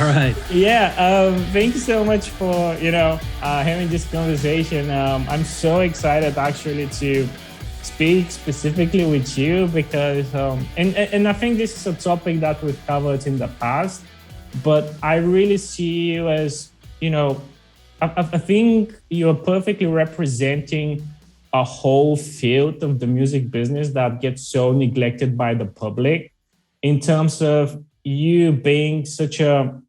right. Yeah, thank you so much for, having this conversation. I'm so excited actually to speak specifically with you because, and I think this is a topic that we've covered in the past, but I really see you as, I think you're perfectly representing a whole field of the music business that gets so neglected by the public in terms of you being such a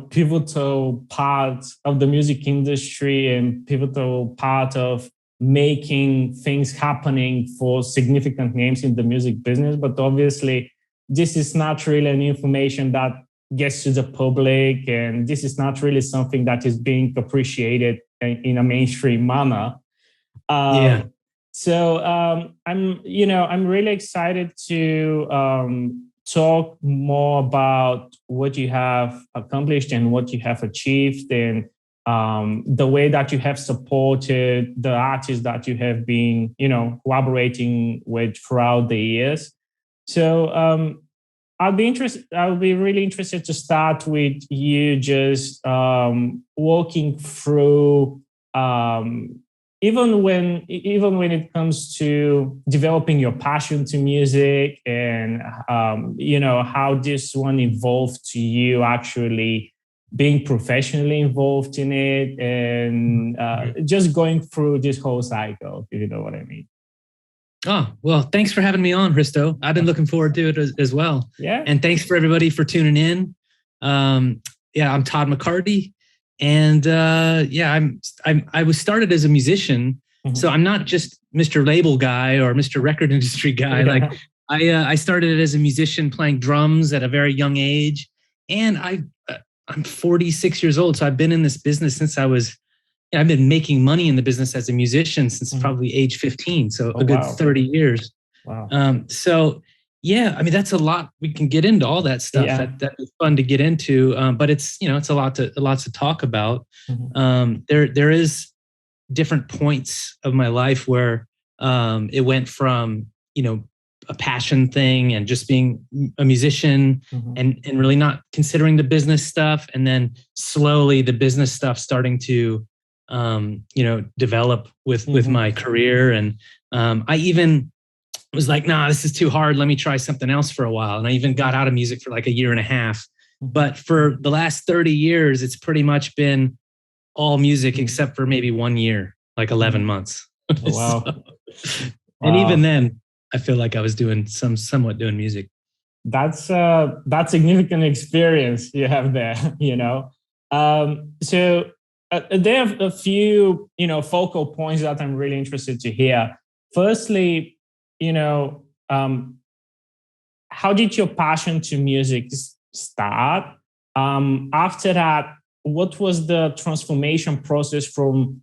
pivotal part of the music industry and pivotal part of making things happening for significant names in the music business. But obviously, this is not really an information that gets to the public, and this is not really something that is being appreciated in a mainstream manner. I'm really excited to talk more about what you have accomplished and what you have achieved, and the way that you have supported the artists that you have been, collaborating with throughout the years. So I'll be really interested to start with you just walking through. Even when it comes to developing your passion to music and how this one evolved to you actually being professionally involved in it, and just going through this whole cycle, if you know what I mean. Oh, well, thanks for having me on, Hristo. I've been looking forward to it as well. Yeah. And thanks for everybody for tuning in. I'm Todd McCarty. And I was started as a musician, so I'm not just Mr. Label guy or Mr. Record Industry guy. Yeah. Like I started as a musician playing drums at a very young age, and I'm 46 years old, so I've been in this business since I've been making money in the business as a musician since probably age 15, so a good 30 years. Wow. That's a lot. We can get into all that stuff. Yeah. That'd be fun to get into. But it's a lot to talk about. There is different points of my life where it went from a passion thing and just being a musician and really not considering the business stuff, and then slowly the business stuff starting to develop with my career, and I even was like, nah, this is too hard. Let me try something else for a while. And I even got out of music for like a year and a half. But for the last 30 years, it's pretty much been all music except for maybe 1 year, like 11 months. Oh, wow. And even then, I feel like I was somewhat doing music. That's significant experience you have there, So there are a few, focal points that I'm really interested to hear. Firstly, how did your passion to music start? After that, what was the transformation process from,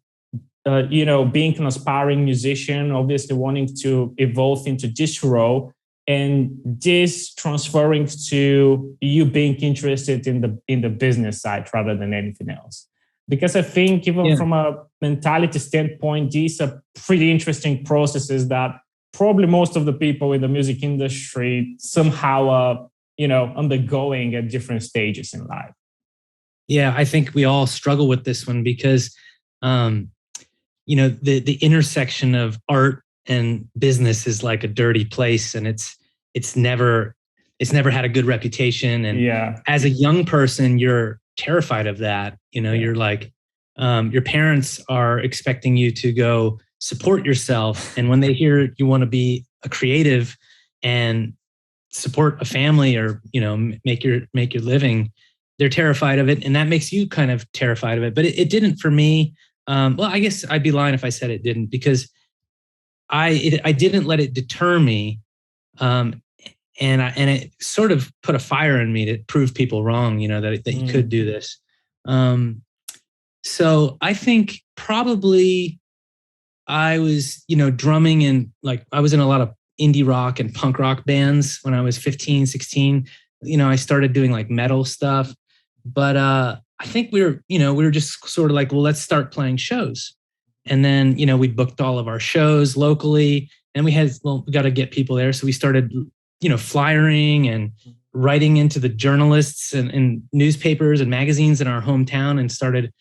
being an aspiring musician, obviously wanting to evolve into this role, and this transferring to you being interested in the business side rather than anything else? Because I think even from a mentality standpoint, these are pretty interesting processes that probably most of the people in the music industry somehow are, undergoing at different stages in life. Yeah, I think we all struggle with this one because, the intersection of art and business is like a dirty place, and it's never had a good reputation. And as a young person, you're terrified of that. You're like, your parents are expecting you to go support yourself. And when they hear you want to be a creative and support a family or, make your living, they're terrified of it. And that makes you kind of terrified of it. But it didn't for me. Well, I guess I'd be lying if I said it didn't, because I didn't let it deter me. And it sort of put a fire in me to prove people wrong, that you could do this. So I think probably I was, drumming in, like, I was in a lot of indie rock and punk rock bands when I was 15, 16. I started doing like metal stuff, but I think we were just sort of like, well, let's start playing shows. And then, we booked all of our shows locally, and we got to get people there. So we started, flyering and writing into the journalists and newspapers and magazines in our hometown and started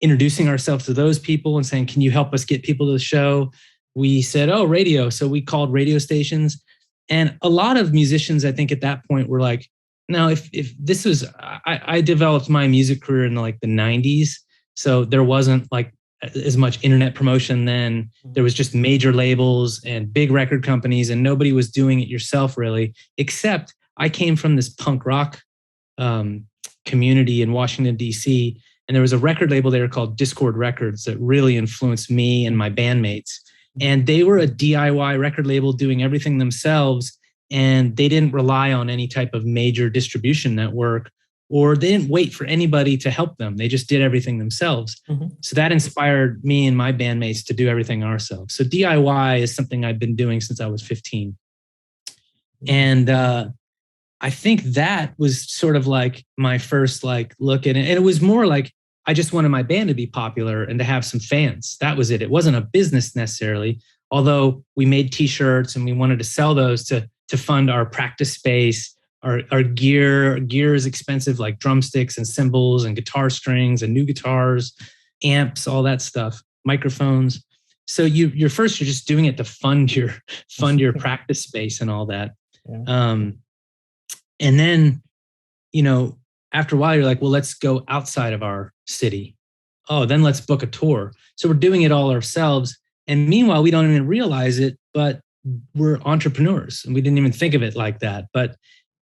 introducing ourselves to those people and saying, can you help us get people to the show? We said, oh, radio. So we called radio stations. And a lot of musicians, I think at that point were like, no, if this was, I developed my music career in like the 90s. So there wasn't like as much internet promotion then. There was just major labels and big record companies, and nobody was doing it yourself really, except I came from this punk rock community in Washington, D.C., and there was a record label there called Discord Records that really influenced me and my bandmates. And they were a DIY record label doing everything themselves, and they didn't rely on any type of major distribution network, or they didn't wait for anybody to help them. They just did everything themselves. So that inspired me and my bandmates to do everything ourselves. So DIY is something I've been doing since I was 15. And I think that was sort of like my first like look at it. And it was more like, I just wanted my band to be popular and to have some fans. That was it. It wasn't a business necessarily, although we made t-shirts and we wanted to sell those to fund our practice space, our gear. Gear is expensive, like drumsticks and cymbals and guitar strings and new guitars, amps, all that stuff, microphones. So you're just doing it to fund your practice space and all that. Yeah. And then, after a while, you're like, well, let's go outside of our city. Oh, then let's book a tour. So we're doing it all ourselves. And meanwhile, we don't even realize it, but we're entrepreneurs and we didn't even think of it like that. But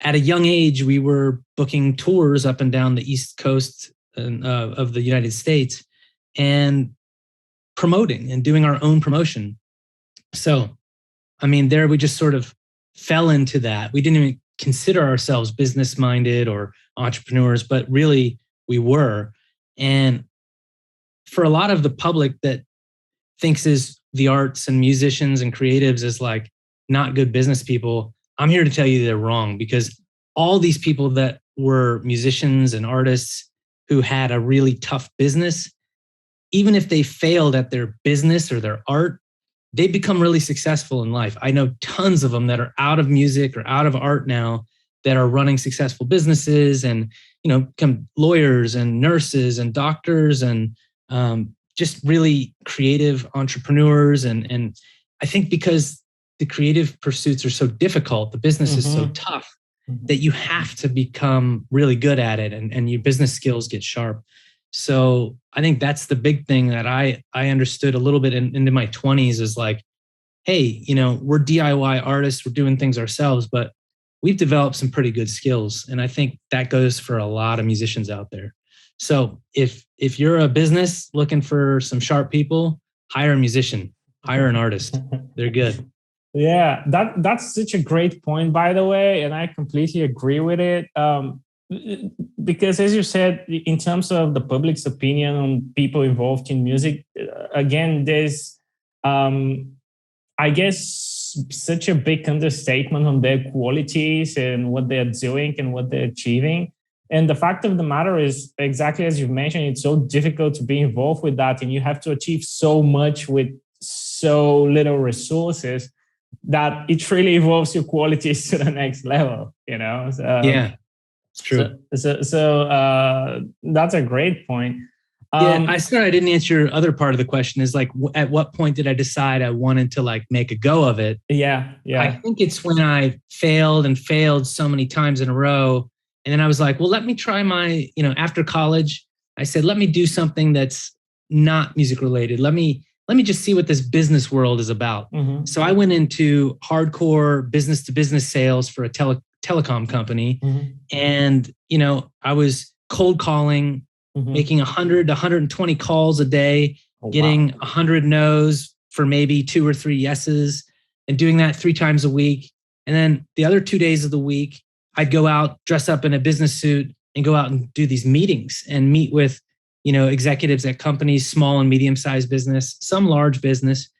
at a young age, we were booking tours up and down the East Coast of the United States and promoting and doing our own promotion. So, there we just sort of fell into that. We didn't even consider ourselves business-minded or entrepreneurs, but really we were. And for a lot of the public that thinks is the arts and musicians and creatives is like not good business people, I'm here to tell you they're wrong, because all these people that were musicians and artists who had a really tough business, even if they failed at their business or their art, they become really successful in life. I know tons of them that are out of music or out of art now that are running successful businesses and, become lawyers and nurses and doctors and just really creative entrepreneurs. And I think because the creative pursuits are so difficult, the business is so tough that you have to become really good at it and your business skills get sharp. So I think that's the big thing that I understood a little bit into my 20s is like, hey, we're DIY artists, we're doing things ourselves, but we've developed some pretty good skills. And I think that goes for a lot of musicians out there. So if you're a business looking for some sharp people, hire a musician, hire an artist. They're good. Yeah, that's such a great point, by the way. And I completely agree with it. Because as you said, in terms of the public's opinion on people involved in music, again, there's, I guess, such a big understatement on their qualities and what they're doing and what they're achieving. And the fact of the matter is, exactly as you've mentioned, it's so difficult to be involved with that. And you have to achieve so much with so little resources that it really evolves your qualities to the next level, So, yeah. It's true. So that's a great point. I didn't answer your other part of the question is like, at what point did I decide I wanted to like make a go of it? Yeah. I think it's when I failed so many times in a row. And then I was like, well, let me try my, after college, I said, let me do something that's not music related. Let me just see what this business world is about. So I went into hardcore business to business sales for a telecom company. And, I was cold calling, making 100 to 120 calls a day, getting 100 no's for maybe 2 or 3 yeses, and doing that 3 times a week. And then the other 2 days of the week, I'd go out, dress up in a business suit and go out and do these meetings and meet with, executives at companies, small and medium-sized business, some large business.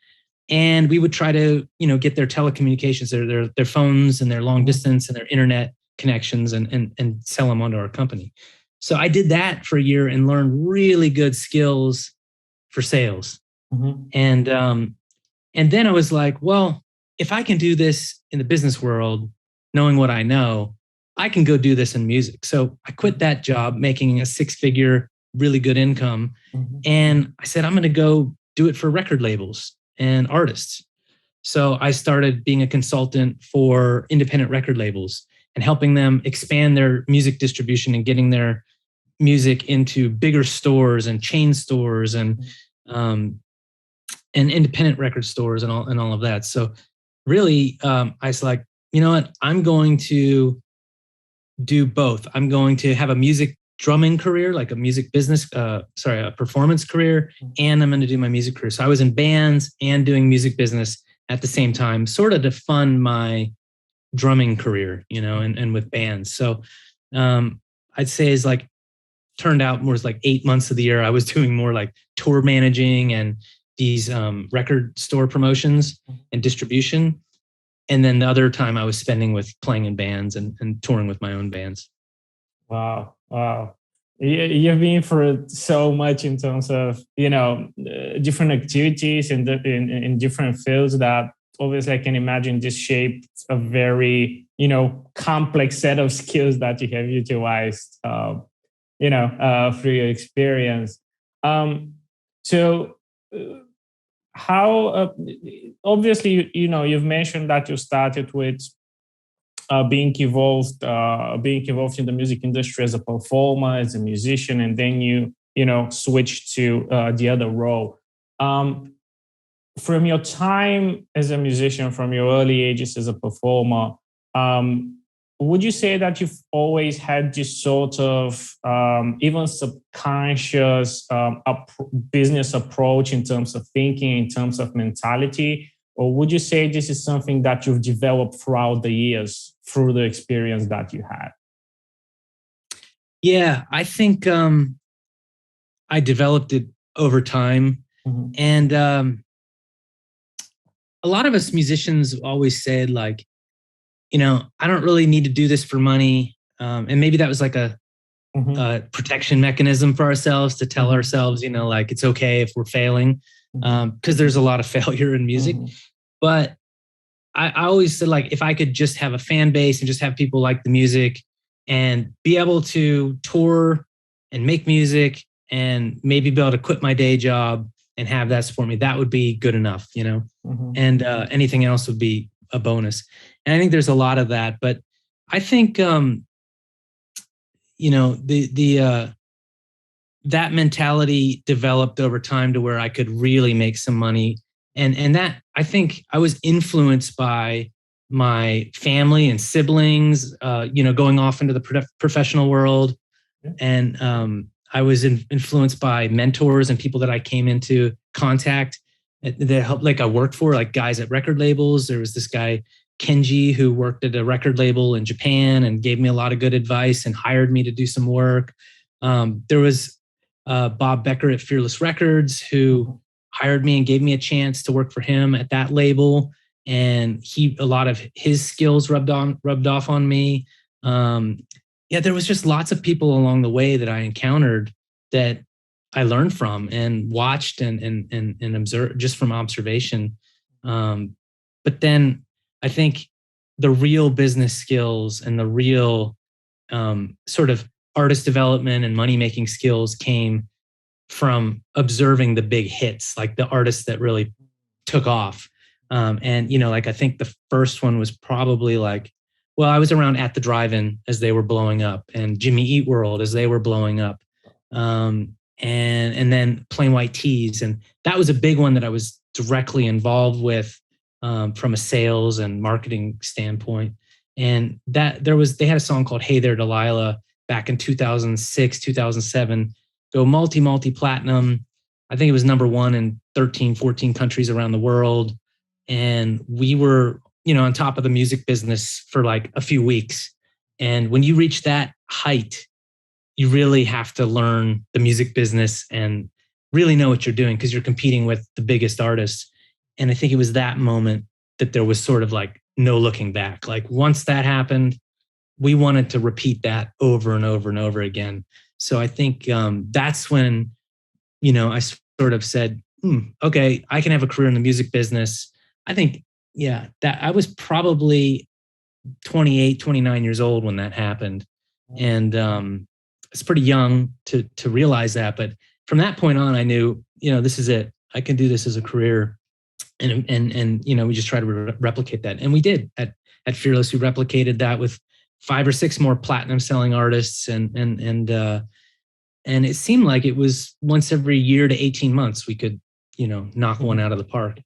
And we would try to, get their telecommunications, their phones and their long distance and their internet connections and sell them onto our company. So I did that for a year and learned really good skills for sales. And then I was like, well, if I can do this in the business world, knowing what I know, I can go do this in music. So I quit that job, making a 6-figure, really good income. And I said, I'm going to go do it for record labels and artists. So I started being a consultant for independent record labels and helping them expand their music distribution and getting their music into bigger stores and chain stores and independent record stores and all of that. So really, I was like, you know what? I'm going to do both. I'm going to have a music drumming career, like a music business, a performance career, and I'm going to do my music career. So I was in bands and doing music business at the same time, sort of to fund my drumming career, and with bands. So I'd say is like turned out more as like 8 months of the year I was doing more like tour managing and these record store promotions and distribution. And then the other time I was spending with playing in bands and touring with my own bands. Wow. You've been through so much in terms of, different activities in different fields that obviously I can imagine this shaped a very, complex set of skills that you have utilized, through your experience. How obviously you've mentioned that you started with being involved in the music industry as a performer, as a musician, and then you switched to the other role. From your time as a musician, from your early ages as a performer, would you say that you've always had this sort of even subconscious business approach in terms of thinking, in terms of mentality? Or would you say this is something that you've developed throughout the years through the experience that you had? Yeah, I think I developed it over time. And a lot of us musicians always said like, I don't really need to do this for money. And maybe that was like a protection mechanism for ourselves to tell ourselves, like it's okay if we're failing, because there's a lot of failure in music. But I always said like, if I could just have a fan base and just have people like the music and be able to tour and make music and maybe be able to quit my day job and have that support me, that would be good enough, and anything else would be a bonus. And I think there's a lot of that, but I think, that mentality developed over time to where I could really make some money. And that, I think I was influenced by my family and siblings, going off into the professional world. And I was influenced by mentors and people that I came into contact that helped, like I worked for, like guys at record labels. There was this guy, Kenji, who worked at a record label in Japan and gave me a lot of good advice and hired me to do some work. There was Bob Becker at Fearless Records, who hired me and gave me a chance to work for him at that label. And a lot of his skills rubbed off on me. There was just lots of people along the way that I encountered that I learned from and watched and observed just from observation. But then I think the real business skills and the real sort of artist development and money-making skills came from observing the big hits, like the artists that really took off. Like I think the first one was probably like, well, I was around At the Drive-In as they were blowing up, and Jimmy Eat World as they were blowing up. And then Plain White Tees. And that was a big one that I was directly involved with from a sales and marketing standpoint. And they had a song called Hey There Delilah back in 2006, 2007, go multi-platinum. I think it was number one in 13, 14 countries around the world. And we were, on top of the music business for like a few weeks. And when you reach that height, you really have to learn the music business and really know what you're doing, because you're competing with the biggest artists. And I think it was that moment that there was sort of like no looking back. Like once that happened, we wanted to repeat that over and over and over again. So I think that's when, I sort of said, okay, I can have a career in the music business. I think, that I was probably 28, 29 years old when that happened. And it's pretty young to realize that. But from that point on, I knew, this is it. I can do this as a career. And we just try to replicate that. And we did at Fearless. We replicated that with 5 or 6 more platinum selling artists. And it seemed like it was once every year to 18 months, we could, knock one out of the park.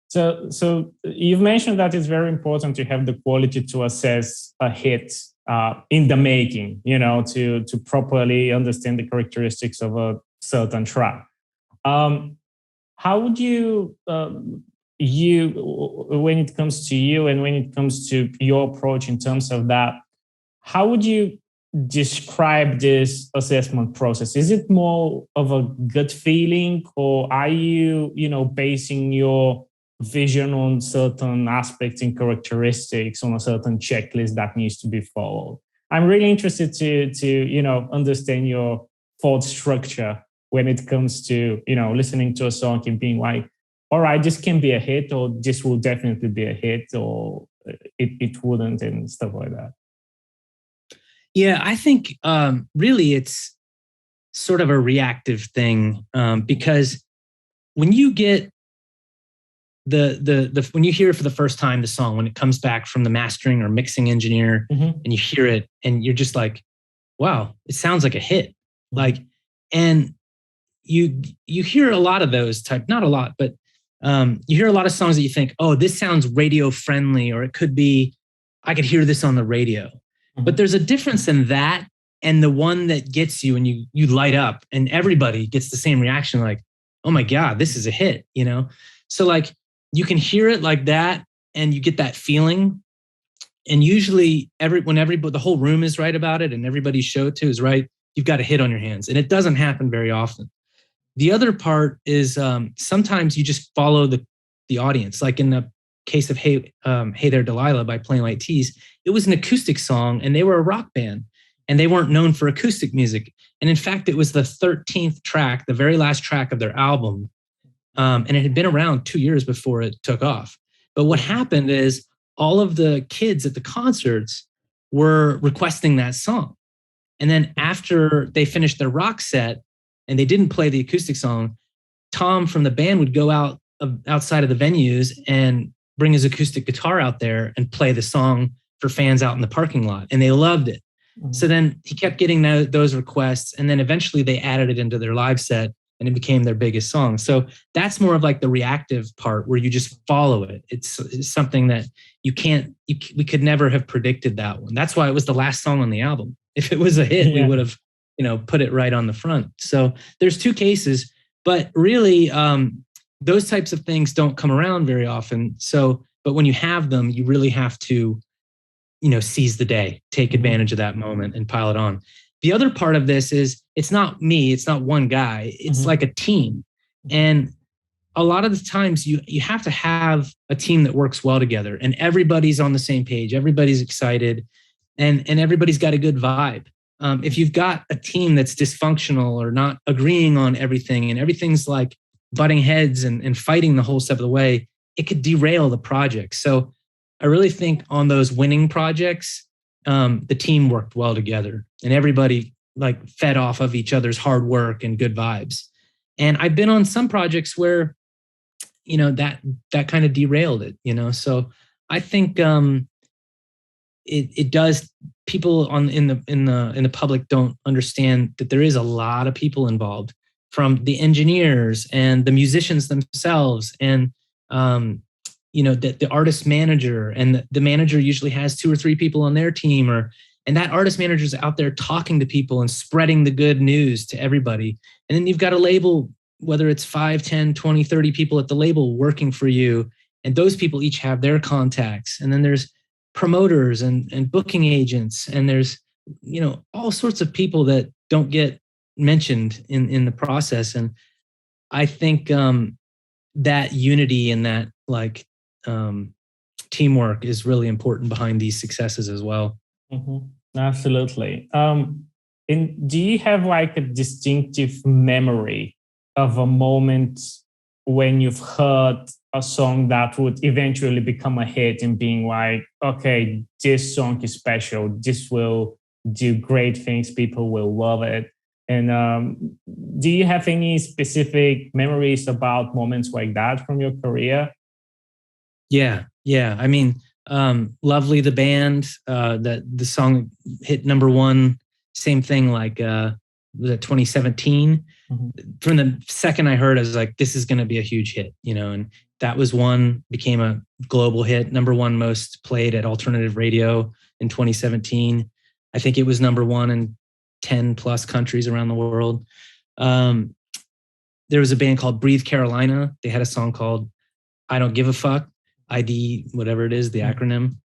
So you've mentioned that it's very important to have the quality to assess a hit in the making, to properly understand the characteristics of a certain track. How would you, when it comes to you and when it comes to your approach in terms of that, how would you describe this assessment process? Is it more of a gut feeling, or are you, basing your vision on certain aspects and characteristics on a certain checklist that needs to be followed? I'm really interested to understand your thought structure when it comes to, listening to a song and being like, all right, this can be a hit, or this will definitely be a hit, or it wouldn't, and stuff like that. Yeah, I think really it's sort of a reactive thing, because when you get when you hear it for the first time, the song, when it comes back from the mastering or mixing engineer, and you hear it and you're just like, wow, it sounds like a hit. Like, and you hear a lot of those not a lot, but you hear a lot of songs that you think, oh, this sounds radio friendly, or it could be, I could hear this on the radio. But there's a difference in that and the one that gets you and you light up and everybody gets the same reaction, like, oh my God, this is a hit, So like, you can hear it like that and you get that feeling. And usually when the whole room is right about it and everybody's show too is right, you've got a hit on your hands. And it doesn't happen very often. The other part is sometimes you just follow the audience. Like in the case of Hey There Delilah by Plain White T's, it was an acoustic song and they were a rock band and they weren't known for acoustic music. And in fact, it was the 13th track, the very last track of their album. And it had been around 2 years before it took off. But what happened is all of the kids at the concerts were requesting that song. And then after they finished their rock set and they didn't play the acoustic song, Tom from the band would go outside of the venues and bring his acoustic guitar out there and play the song for fans out in the parking lot. And they loved it. So then he kept getting those requests. And then eventually they added it into their live set and it became their biggest song. So that's more of like the reactive part where you just follow it. It's something that we could never have predicted that one. That's why it was the last song on the album. If it was a hit, we would have, put it right on the front. So there's 2 cases, but really those types of things don't come around very often. So, but when you have them, you really have to, seize the day, take advantage of that moment and pile it on. The other part of this is it's not me, it's not one guy, it's like a team. And a lot of the times you have to have a team that works well together and everybody's on the same page, everybody's excited and everybody's got a good vibe. If you've got a team that's dysfunctional or not agreeing on everything and everything's like butting heads and fighting the whole step of the way, it could derail the project. So I really think on those winning projects, the team worked well together and everybody like fed off of each other's hard work and good vibes. And I've been on some projects where, that kind of derailed it, So I think it does. People in the public don't understand that there is a lot of people involved, from the engineers and the musicians themselves, and the artist manager, and the manager usually has 2 or 3 people on their team, and that artist manager is out there talking to people and spreading the good news to everybody. And then you've got a label, whether it's 5, 10, 20, 30 people at the label working for you, and those people each have their contacts. And then there's promoters and booking agents, and there's all sorts of people that don't get mentioned in the process. And I think that unity and that teamwork is really important behind these successes as well. Absolutely. And do you have like a distinctive memory of a moment when you've heard a song that would eventually become a hit and being like, okay, this song is special. This will do great things. People will love it. And do you have any specific memories about moments like that from your career? Yeah. I mean, Lovely the Band, that the song hit number one, same thing like was it 2017? Mm-hmm. From the second I heard, I was like, this is going to be a huge hit, and that was one, became a global hit, number one most played at alternative radio in 2017. I think it was number one in 10 plus countries around the world. There was a band called Breathe Carolina. They had a song called I Don't Give a Fuck, ID, whatever it is, the acronym.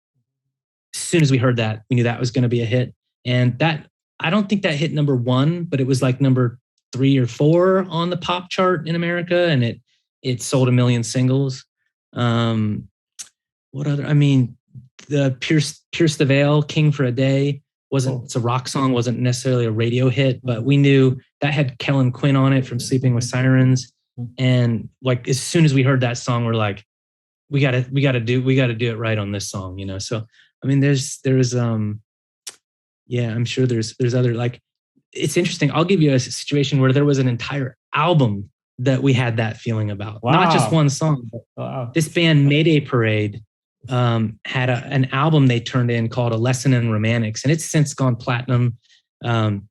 As soon as we heard that, we knew that was going to be a hit. And that, I don't think that hit number one, but it was like number 3 or 4 on the pop chart in America. And it sold 1 million singles. What other, I mean, the Pierce the Veil, King for a Day, it's a rock song, wasn't necessarily a radio hit, but we knew that had Kellen Quinn on it from Sleeping with Sirens. And like, as soon as we heard that song, we're like, we gotta do it right on this song, So, I mean, there's I'm sure there's other, like, it's interesting. I'll give you a situation where there was an entire album that we had that feeling about. Wow. Not just one song. But This band, Mayday Parade, had an album they turned in called A Lesson in Romantics, and it's since gone platinum. And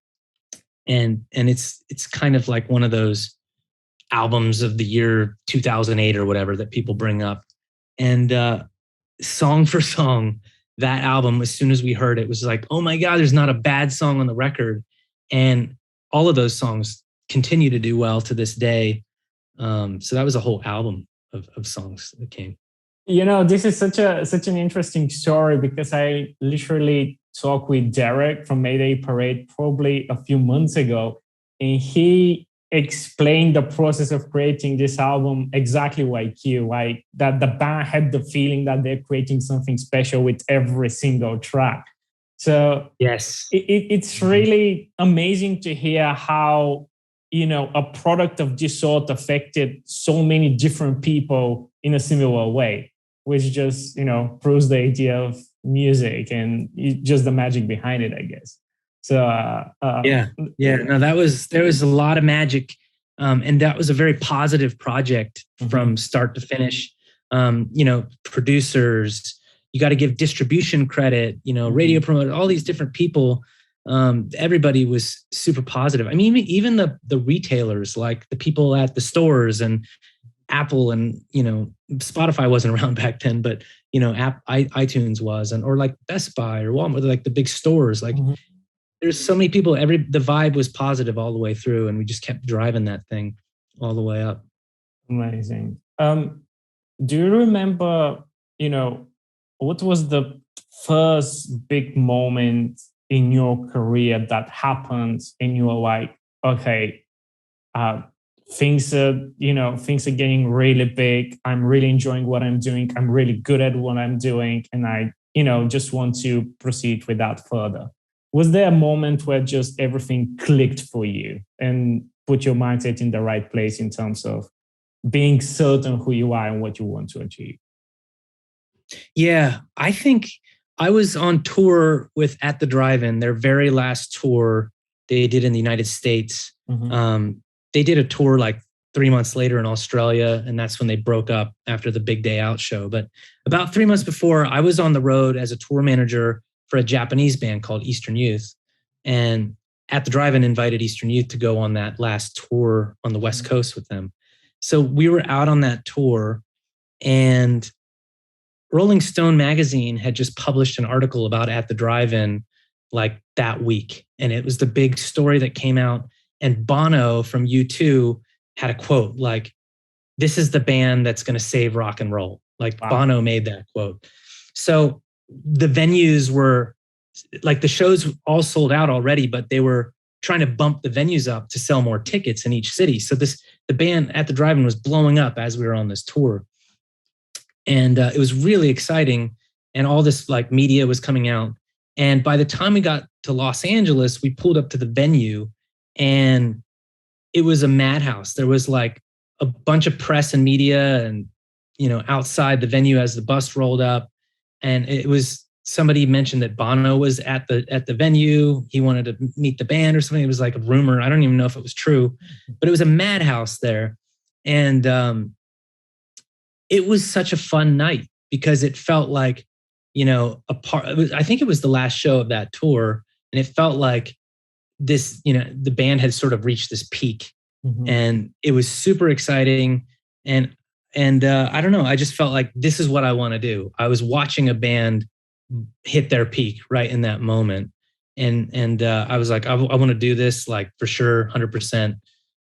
it's kind of like one of those albums of the year 2008 or whatever that people bring up. And song for song, that album, as soon as we heard it, was like, oh my God, there's not a bad song on the record. And all of those songs continue to do well to this day. So that was a whole album of songs that came. This is such an interesting story, because I literally talked with Derek from Mayday Parade probably a few months ago, and he explained the process of creating this album exactly like you, like that the band had the feeling that they're creating something special with every single track. So yes, it's really amazing to hear how, a product of this sort affected so many different people in a similar way, which just, proves the idea of music and just the magic behind it, I guess. So no, there was a lot of magic, and that was a very positive project from start to finish. Producers, you got to give distribution credit, radio promoters, all these different people. Everybody was super positive. I mean, even the retailers, like the people at the stores and Apple, and Spotify wasn't around back then, but iTunes was, or like Best Buy or Walmart, like the big stores, like. There's so many people, the vibe was positive all the way through, and we just kept driving that thing all the way up. Amazing. Do you remember, what was the first big moment in your career that happened and you were like, okay, things are getting really big. I'm really enjoying what I'm doing. I'm really good at what I'm doing. And I, just want to proceed with that further. Was there a moment where just everything clicked for you and put your mindset in the right place in terms of being certain who you are and what you want to achieve? Yeah, I think I was on tour with At the Drive-In, their very last tour they did in the United States. They did a tour like 3 months later in Australia, and that's when they broke up after the Big Day Out show. But about 3 months before, I was on the road as a tour manager for a Japanese band called Eastern Youth. And At the Drive-In invited Eastern Youth to go on that last tour on the West Coast with them. So we were out on that tour, and Rolling Stone magazine had just published an article about At the Drive-In like that week. And it was the big story that came out. And Bono from U2 had a quote like, "This is the band that's going to save rock and roll." Like, wow. Bono made that quote. So the venues were like, the shows all sold out already, but they were trying to bump the venues up to sell more tickets in each city. So the band At the Drive-In was blowing up as we were on this tour. And it was really exciting. And all this like media was coming out. And by the time we got to Los Angeles, we pulled up to the venue, and it was a madhouse. There was like a bunch of press and media and, outside the venue as the bus rolled up, and it was somebody mentioned that Bono was at the venue. He wanted to meet the band or something. It was like a rumor. I don't even know if it was true, but it was a madhouse there. And it was such a fun night because it felt like, I think it was the last show of that tour. And it felt like this, the band had sort of reached this peak, and it was super exciting. And I don't know, I just felt like this is what I want to do. I was watching a band hit their peak right in that moment. And I was like, I want to do this, like, for sure, 100%.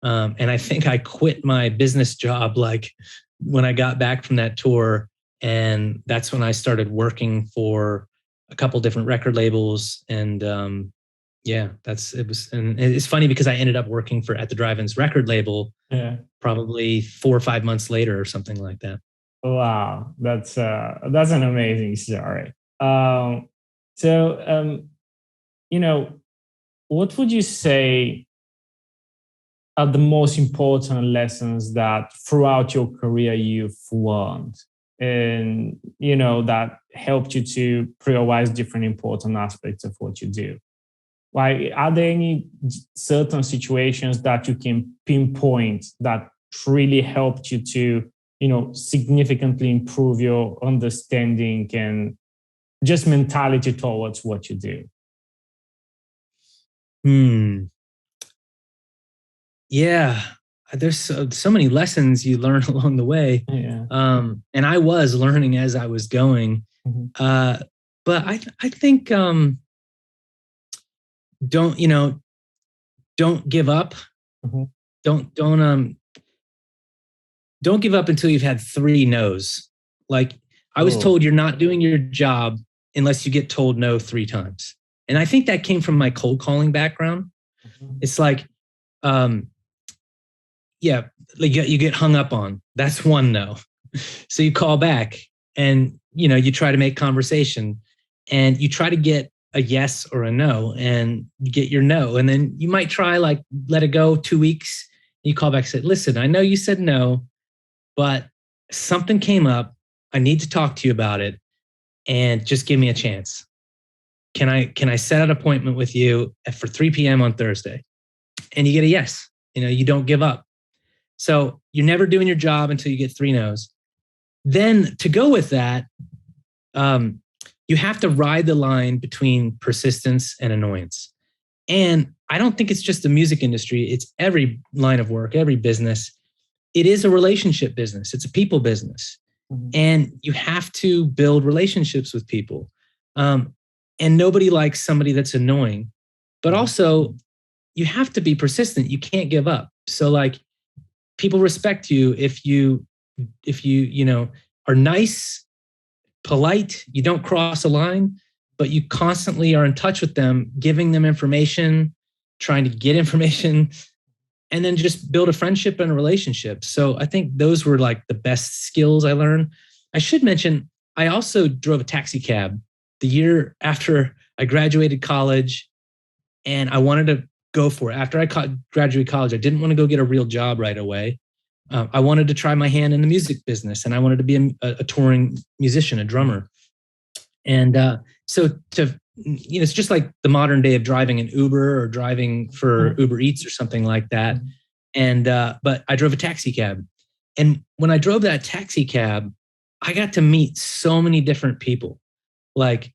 And I think I quit my business job, like, when I got back from that tour. And that's when I started working for a couple different record labels. And and it's funny because I ended up working for At the Drive-In's record label probably 4 or 5 months later or something like that. Wow, that's an amazing story. What would you say are the most important lessons that throughout your career you've learned, and that helped you to prioritize different important aspects of what you do? Like, are there any certain situations that you can pinpoint that really helped you to, significantly improve your understanding and just mentality towards what you do? Yeah, there's so many lessons you learn along the way. Yeah. And I was learning as I was going. But I think don't give up. Don't give up until you've had 3 no's. Like, I was told you're not doing your job unless you get told no 3 times. And I think that came from my cold calling background. It's like, you get hung up on. That's 1 no. So you call back and, you try to make conversation, and you try to get a yes or a no, and you get your no. And then you might try, like, let it go 2 weeks. You call back and say, listen, I know you said no, but something came up. I need to talk to you about it, and just give me a chance. Can I set an appointment with you for 3 p.m. on Thursday? And you get a yes. You don't give up. So you're never doing your job until you get 3 no's. Then, to go with that, you have to ride the line between persistence and annoyance. And I don't think it's just the music industry. It's every line of work, every business. It is a relationship business. It's a people business. And you have to build relationships with people. And nobody likes somebody that's annoying. But also, you have to be persistent. You can't give up. So, like, people respect you if you are nice, polite, you don't cross a line, but you constantly are in touch with them, giving them information, trying to get information, and then just build a friendship and a relationship. So I think those were, like, the best skills I learned. I should mention, I also drove a taxi cab the year after I graduated college, and I wanted to go for it. After I graduated college, I didn't want to go get a real job right away. I wanted to try my hand in the music business, and I wanted to be a touring musician, a drummer. And so it's just like the modern day of driving an Uber or driving for Uber Eats or something like that. And but I drove a taxi cab. And when I drove that taxi cab, I got to meet so many different people, like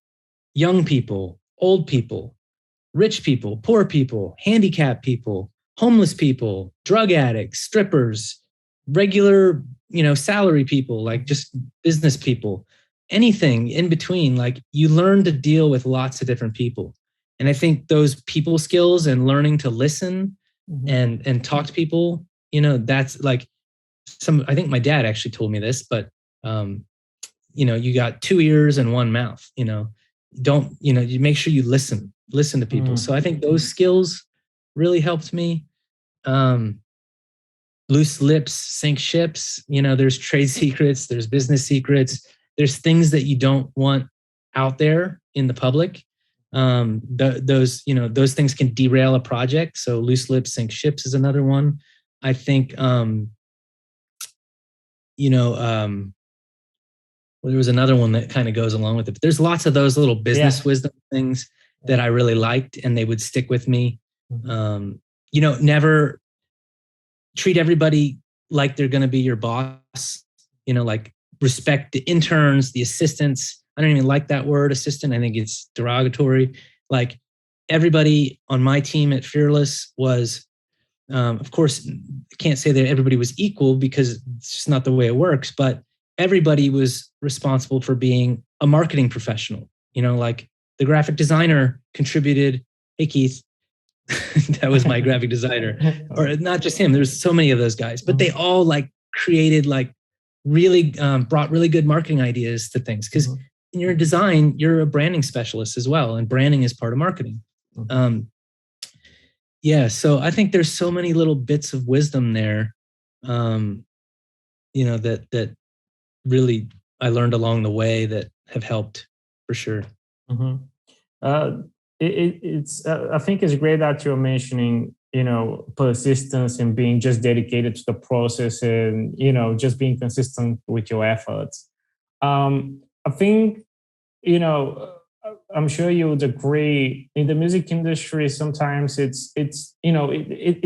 young people, old people, rich people, poor people, handicapped people, homeless people, drug addicts, strippers, regular, salary people, like just business people, anything in between. Like, you learn to deal with lots of different people. And I think those people skills and learning to listen and talk to people, that's like I think my dad actually told me this, but you got 2 ears and 1 mouth, you make sure you listen to people. So I think those skills really helped me. Loose lips sink ships. There's trade secrets, there's business secrets, there's things that you don't want out there in the public. Those things can derail a project. So loose lips sink ships is another one. I think Well, there was another one that kind of goes along with it. But there's lots of those little business wisdom things that I really liked, and they would stick with me. Never treat everybody like they're going to be your boss. Like respect the interns, the assistants. I don't even like that word, assistant. I think it's derogatory. Like everybody on my team at Fearless was, of course, I can't say that everybody was equal because it's just not the way it works, but everybody was responsible for being a marketing professional. Like the graphic designer contributed. Hey, Keith, that was my graphic designer, or not just him. There's so many of those guys, but they all like created like really brought really good marketing ideas to things. Because in your design, you're a branding specialist as well, and branding is part of marketing. So I think there's so many little bits of wisdom there, that really I learned along the way that have helped for sure. It's I think it's great that you're mentioning, persistence and being just dedicated to the process and, just being consistent with your efforts. I think, I'm sure you would agree, in the music industry, sometimes it's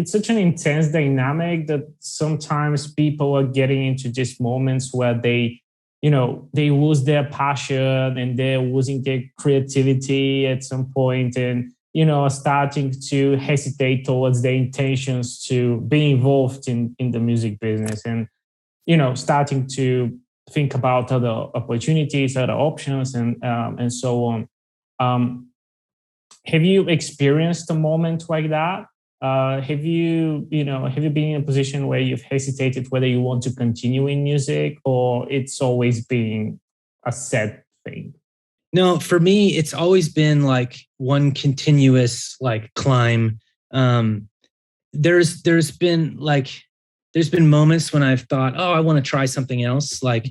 such an intense dynamic that sometimes people are getting into these moments where they lose their passion and they're losing their creativity at some point, and, are starting to hesitate towards their intentions to be involved in the music business, and, starting to think about other opportunities, other options, and so on. Have you experienced a moment like that? Have you been in a position where you've hesitated whether you want to continue in music, or it's always been a set thing? No, for me, it's always been like one continuous like climb. There's been moments when I've thought, oh, I want to try something else. Like,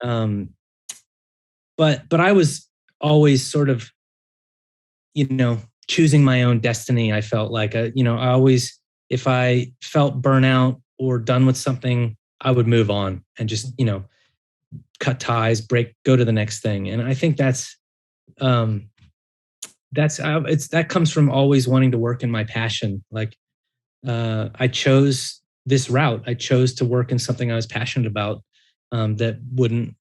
but I was always sort of, choosing my own destiny. I felt like, I always, if I felt burnout or done with something, I would move on and just, cut ties, go to the next thing. And I think that comes from always wanting to work in my passion. Like, I chose this route. I chose to work in something I was passionate about, that wouldn't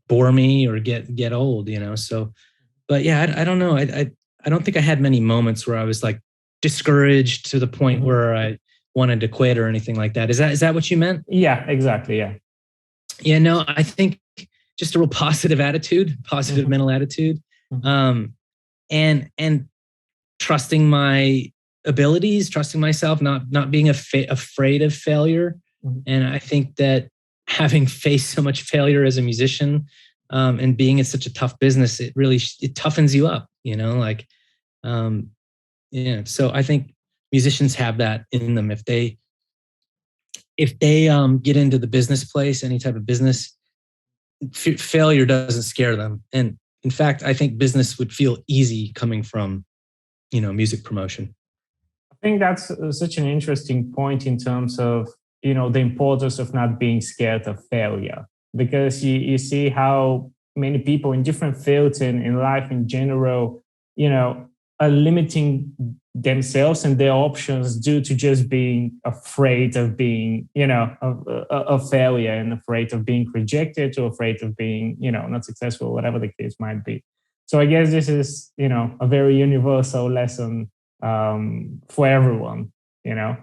bore me or get old, so. But yeah, I don't know. I don't think I had many moments where I was like discouraged to the point where I wanted to quit or anything like that. Is that what you meant? Yeah, exactly. Yeah. Yeah, no, I think just a real positive attitude, positive mental attitude, and trusting my abilities, trusting myself, not being afraid of failure. And I think that having faced so much failure as a musician, and being in such a tough business, it really toughens you up, So I think musicians have that in them. If they get into the business place, any type of business, failure doesn't scare them. And in fact, I think business would feel easy coming from, music promotion. I think that's such an interesting point in terms of, the importance of not being scared of failure. Because you see how many people in different fields and in life in general, are limiting themselves and their options due to just being afraid of being, a failure, and afraid of being rejected, or afraid of being, not successful, whatever the case might be. So I guess this is, a very universal lesson for everyone, Yeah.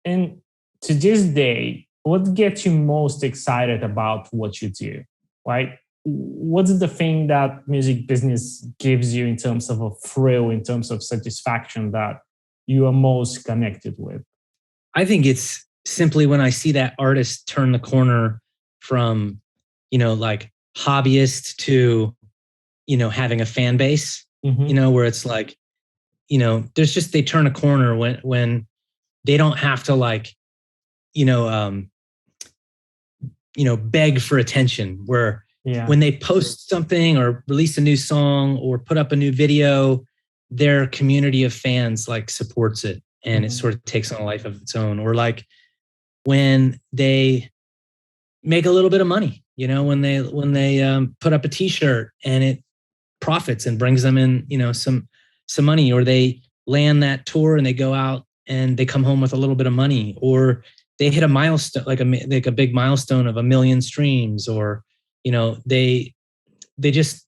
And to this day, what gets you most excited about what you do? Right? What's the thing that music business gives you in terms of a thrill, in terms of satisfaction, that you are most connected with? I think it's simply when I see that artist turn the corner from, like hobbyist to, having a fan base, where it's like, they turn a corner when they don't have to like, beg for attention, where when they post something or release a new song or put up a new video, their community of fans like supports it, and it sort of takes on a life of its own. Or like when they make a little bit of money, you know, when they put up a t-shirt and it profits and brings them in, you know, some money, or they land that tour and they go out and they come home with a little bit of money, or they hit a milestone, like a big milestone of 1 million streams, or, you know, they just,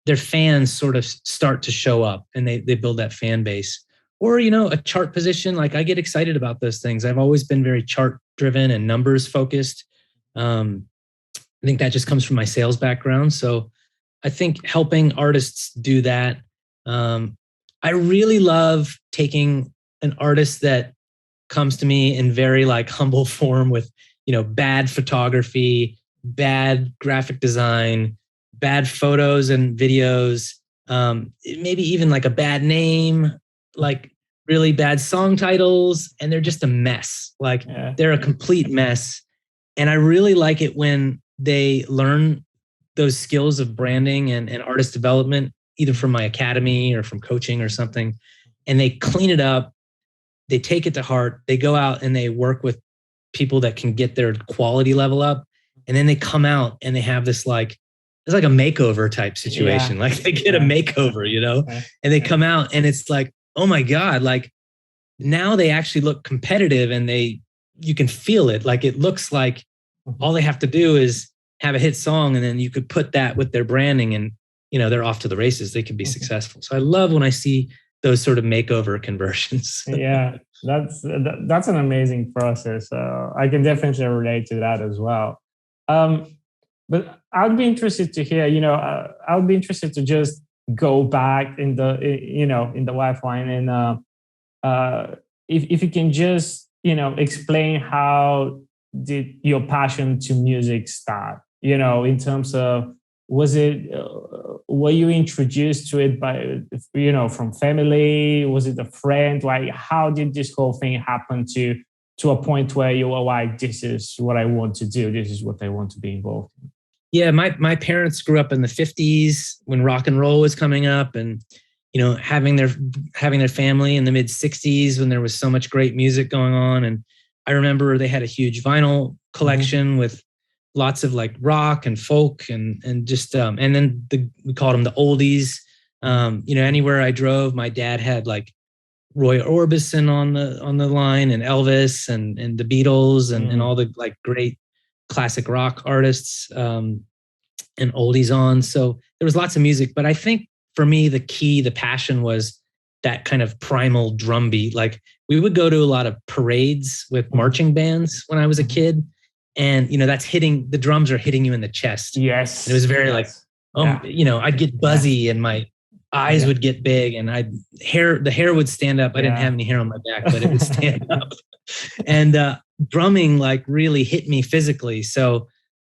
their fans sort of start to show up and they build that fan base. Or, you know, a chart position. Like, I get excited about those things. I've always been very chart driven and numbers focused. I think that just comes from my sales background. So I think helping artists do that. I really love taking an artist that comes to me in very like humble form with, you know, bad photography, bad graphic design, bad photos and videos, maybe even like a bad name, like really bad song titles, and they're just a mess. Like, they're a complete mess. And I really like it when they learn those skills of branding and artist development, either from my academy or from coaching or something, and they clean it up. They take it to heart. They go out and they work with people that can get their quality level up. And then they come out and they have this like, it's like a makeover type situation. Like, they get a makeover, you know, and they come out and it's like, oh my God, like now they actually look competitive, and you can feel it. Like, it looks like all they have to do is have a hit song, and then you could put that with their branding, and, you know, they're off to the races. They can be successful. So I love when I see those sort of makeover conversions. Yeah, that's an amazing process. I can definitely relate to that as well. But I'd be interested to hear, you know, I would be interested to just go back in the lifeline, and if you can just, you know, explain how did your passion to music start? You know, in terms of, were you introduced to it by, you know, from family? Was it a friend? Like, how did this whole thing happen to a point where you were like, this is what I want to do. This is what I want to be involved in? Yeah, my parents grew up in the 50s when rock and roll was coming up, and, you know, having their family in the mid 60s when there was so much great music going on. And I remember they had a huge vinyl collection with lots of like rock and folk and just and then we called them the oldies. You know, anywhere I drove, my dad had like Roy Orbison on the line, and Elvis and the Beatles and all the like great classic rock artists, and oldies on. So there was lots of music, but I think for me, the passion was that kind of primal drum beat. Like, we would go to a lot of parades with marching bands when I was a kid. And, you know, the drums are hitting you in the chest. Yes. And it was very like, you know, I'd get buzzy and my eyes would get big, and the hair would stand up. I didn't have any hair on my back, but it would stand up. And drumming like really hit me physically. So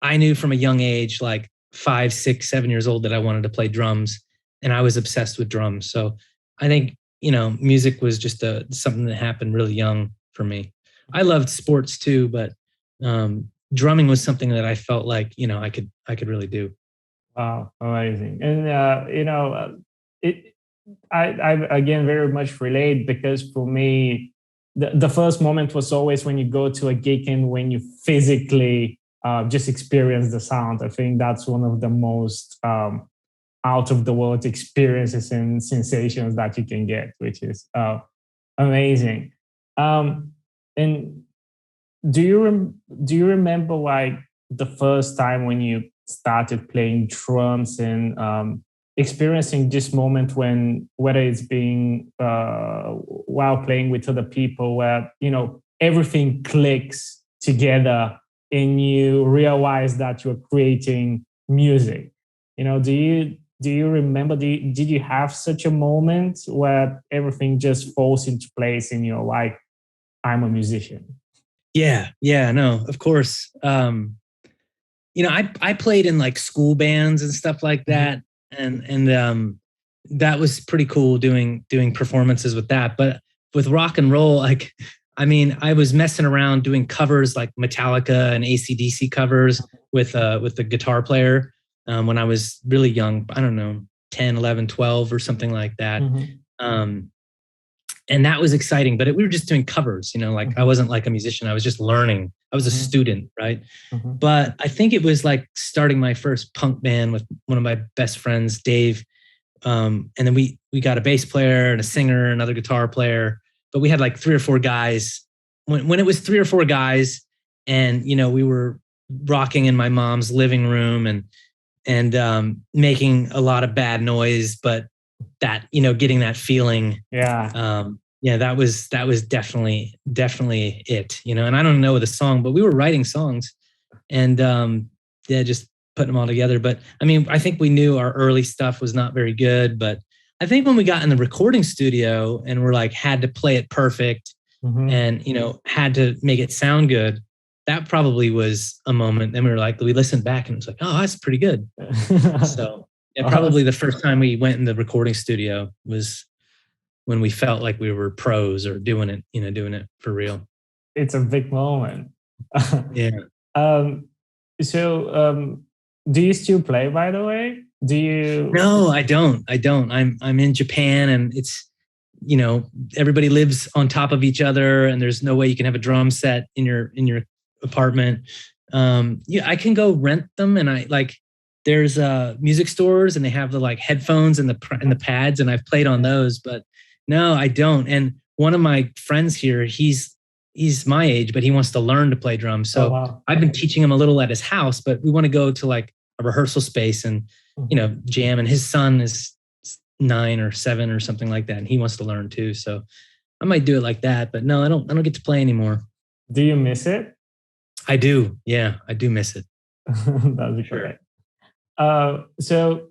I knew from a young age, like 5, 6, 7 years old, that I wanted to play drums, and I was obsessed with drums. So I think, you know, music was just something that happened really young for me. I loved sports too, but drumming was something that I felt like, you know, I could really do. Wow, amazing. And you know, I again very much relate, because for me, the first moment was always when you go to a gig and when you physically just experience the sound. I think that's one of the most out of the world experiences and sensations that you can get, which is amazing. And do you remember like the first time when you started playing drums and experiencing this moment when, whether it's being while playing with other people, where, you know, everything clicks together and you realize that you're creating music? You know, do you remember, did you have such a moment where everything just falls into place and you're like, I'm a musician? Yeah, no, of course. You know, I played in like school bands and stuff like that, and that was pretty cool doing performances with that. But with rock and roll, like, I mean, I was messing around doing covers like Metallica and AC/DC covers with the guitar player when I was really young. I don't know, 10, 11, 12 or something like that. and that was exciting. But we were just doing covers, like I wasn't like a musician. I was just learning. I was a student, right? But I think it was like starting my first punk band with one of my best friends, Dave. And then we got a bass player and a singer, another guitar player. But we had like 3 or 4 guys. When it was 3 or 4 guys, and we were rocking in my mom's living room and making a lot of bad noise, but that getting that feeling, that was definitely it, and I don't know the song, but we were writing songs and just putting them all together. But I mean, I think we knew our early stuff was not very good, but I think when we got in the recording studio and we're like had to play it perfect and had to make it sound good, that probably was a moment. Then we listened back and it was like, oh, that's pretty good. So probably the first time we went in the recording studio was when we felt like we were pros or doing it for real. It's a big moment. Yeah. So do you still play, by the way? Do you? No, I don't. I'm in Japan, and it's, everybody lives on top of each other, and there's no way you can have a drum set in your apartment. I can go rent them, and there's music stores, and they have the like headphones and the pads, and I've played on those, but no, I don't. And one of my friends here, he's my age, but he wants to learn to play drums. So I've been teaching him a little at his house, but we want to go to like a rehearsal space and, jam. And his son is 9 or 7 or something like that. And he wants to learn too. So I might do it like that, but no, I don't get to play anymore. Do you miss it? I do. Yeah, I do miss it. That'd be great. So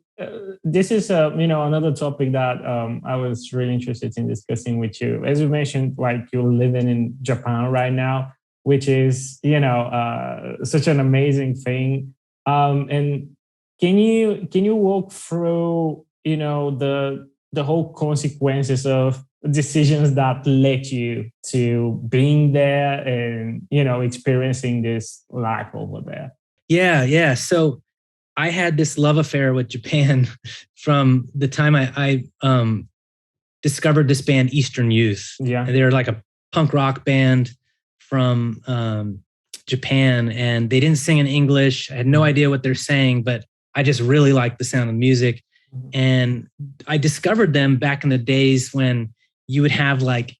this is, another topic that I was really interested in discussing with you. As you mentioned, like you're living in Japan right now, which is, such an amazing thing. And can you walk through, the whole consequences of decisions that led you to being there and, experiencing this life over there? Yeah. So I had this love affair with Japan from the time I discovered this band, Eastern Youth. Yeah. They're like a punk rock band from Japan, and they didn't sing in English. I had no idea what they're saying, but I just really liked the sound of music. And I discovered them back in the days when you would have like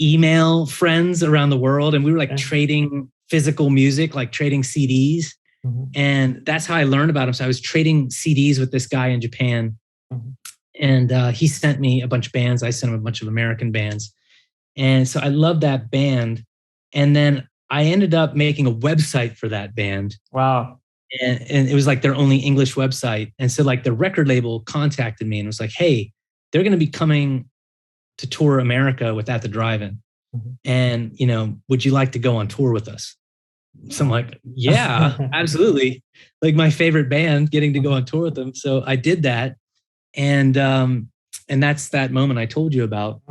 email friends around the world, and we were like trading physical music, like trading CDs. And that's how I learned about him. So I was trading CDs with this guy in Japan, and he sent me a bunch of bands. I sent him a bunch of American bands. And so I loved that band. And then I ended up making a website for that band. Wow. And it was like their only English website. And so like the record label contacted me and was like, hey, they're going to be coming to tour America with At the Drive-In. And, would you like to go on tour with us? So I'm like, yeah, absolutely. Like my favorite band, getting to go on tour with them. So I did that. And that's that moment I told you about.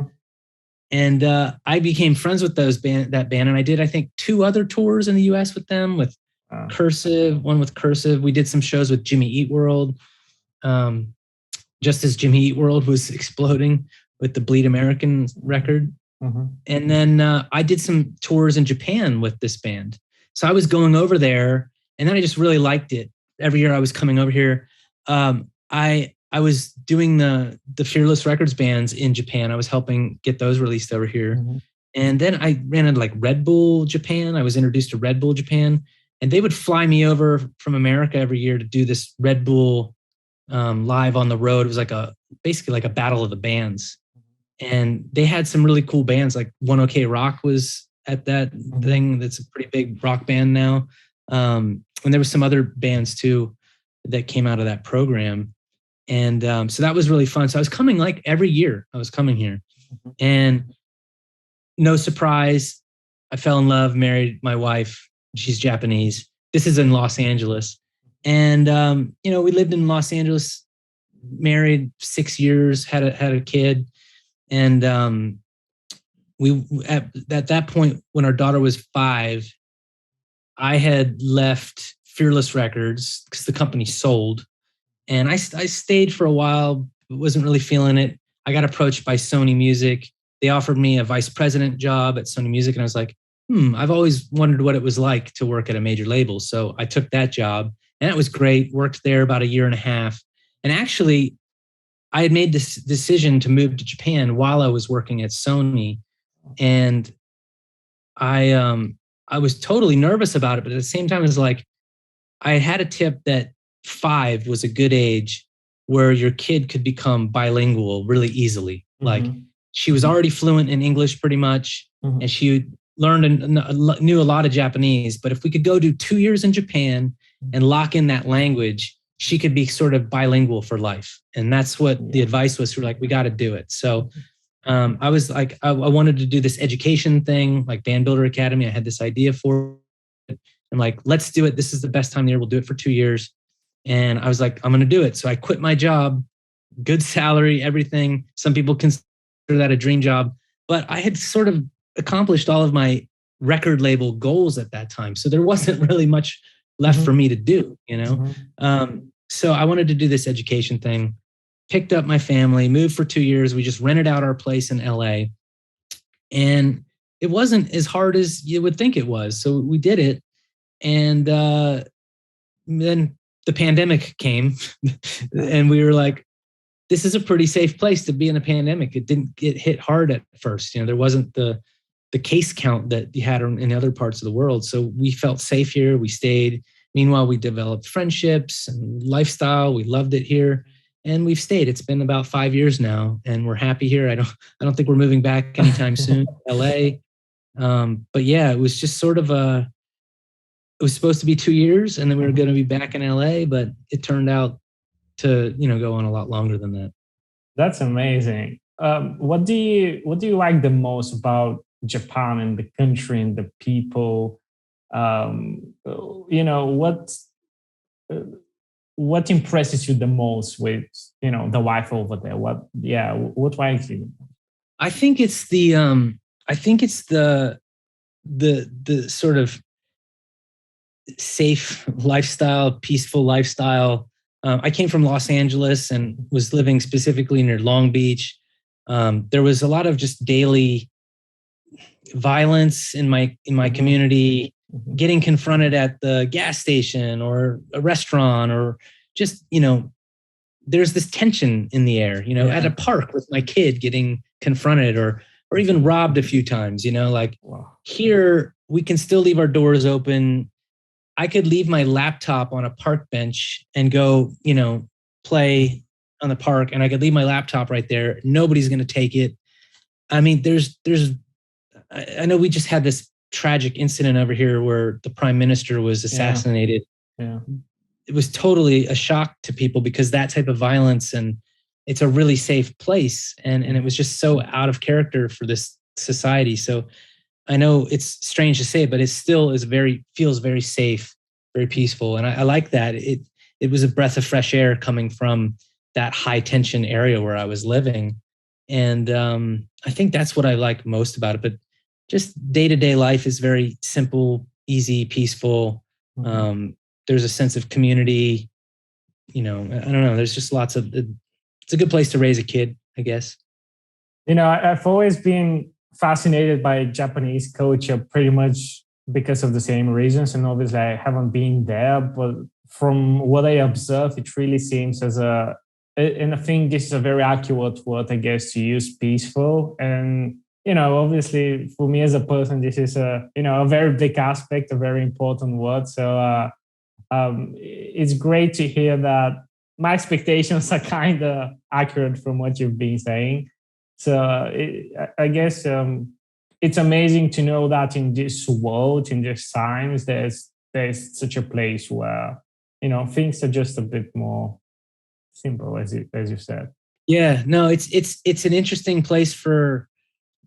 And I became friends with that band. And I did, I think, 2 other tours in the US with them, with Cursive, one with Cursive. We did some shows with Jimmy Eat World. Just as Jimmy Eat World was exploding with the Bleed American record. And then I did some tours in Japan with this band. So I was going over there, and then I just really liked it. Every year I was coming over here. I was doing the Fearless Records bands in Japan. I was helping get those released over here. And then I ran into like Red Bull Japan. I was introduced to Red Bull Japan, and they would fly me over from America every year to do this Red Bull live on the road. It was basically like a battle of the bands. And they had some really cool bands, like One OK Rock was at that thing. That's a pretty big rock band now. And there was some other bands too that came out of that program. And so that was really fun. So I was coming like every year. I was coming here. And no surprise, I fell in love, married my wife. She's Japanese. This is in Los Angeles. And, we lived in Los Angeles, married 6 years, had a kid. And we at that point, when our daughter was 5, I had left Fearless Records because the company sold. And I stayed for a while, but wasn't really feeling it. I got approached by Sony Music they offered me a vice president job at Sony Music. And I was like, I've always wondered what it was like to work at a major label. So I took that job, and it was great. Worked there about 1.5 years. And actually, I had made this decision to move to Japan while I was working at Sony. And I was totally nervous about it. But at the same time, it was like, I had a tip that 5 was a good age where your kid could become bilingual really easily. Like, she was already fluent in English pretty much, and she learned and knew a lot of Japanese. But if we could go do 2 years in Japan and lock in that language, she could be sort of bilingual for life. And that's what the advice was. We're like, we got to do it. So I was like, I wanted to do this education thing, like Band Builder Academy. I had this idea for it. I'm like, let's do it. This is the best time of the year. We'll do it for 2 years. And I was like, I'm going to do it. So I quit my job, good salary, everything. Some people consider that a dream job, but I had sort of accomplished all of my record label goals at that time. So there wasn't really much left for me to do, you know? So I wanted to do this education thing, picked up my family, moved for 2 years. We just rented out our place in LA, and it wasn't as hard as you would think it was. So we did it. And then the pandemic came and we were like, this is a pretty safe place to be in a pandemic. It didn't get hit hard at first. You know, there wasn't the case count that you had in other parts of the world. So we felt safe here. We stayed. Meanwhile, we developed friendships and lifestyle. We loved it here, and we've stayed. It's been about 5 years now, and we're happy here. I don't think we're moving back anytime soon to LA. But yeah, it was just sort of it was supposed to be 2 years, and then we were going to be back in LA, but it turned out to, go on a lot longer than that. That's amazing. What do you like the most about Japan and the country and the people? What impresses you the most with, the life over there? What likes you? I think it's the sort of safe lifestyle, peaceful lifestyle. I came from Los Angeles and was living specifically near Long Beach. There was a lot of just daily violence in my community, getting confronted at the gas station or a restaurant, or just, there's this tension in the air, at a park with my kid getting confronted or even robbed a few times, Here we can still leave our doors open. I could leave my laptop on a park bench and go, play on the park, and I could leave my laptop right there. Nobody's going to take it. I mean, I know we just had this tragic incident over here where the prime minister was assassinated. Yeah. It was totally a shock to people because that type of violence, and it's a really safe place. And it was just so out of character for this society. So I know it's strange to say, but it still feels very safe, very peaceful. And I like that. It was a breath of fresh air coming from that high tension area where I was living. And I think that's what I like most about it. But just day-to-day life is very simple, easy, peaceful. There's a sense of community. I don't know. There's just it's a good place to raise a kid, I guess. I've always been fascinated by Japanese culture pretty much because of the same reasons. And obviously I haven't been there, but from what I observe, it really seems and I think this is a very accurate word, I guess, to use, peaceful. And, obviously for me as a person, this is a very big aspect, a very important word. So it's great to hear that my expectations are kind of accurate from what you've been saying. So I guess it's amazing to know that in this world, in these times, there's such a place where, things are just a bit more simple, as you said. Yeah, no, it's an interesting place for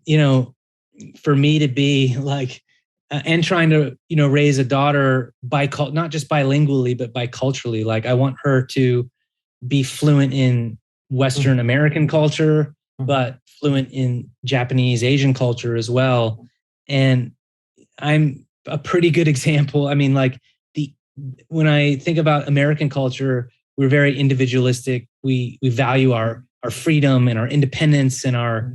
me to be, like, and trying to, raise a daughter not just bilingually, but biculturally. Like, I want her to be fluent in Western American culture, but fluent in Japanese, Asian culture as well. And I'm a pretty good example. I mean, like, when I think about American culture, we're very individualistic. We value our freedom and our independence and our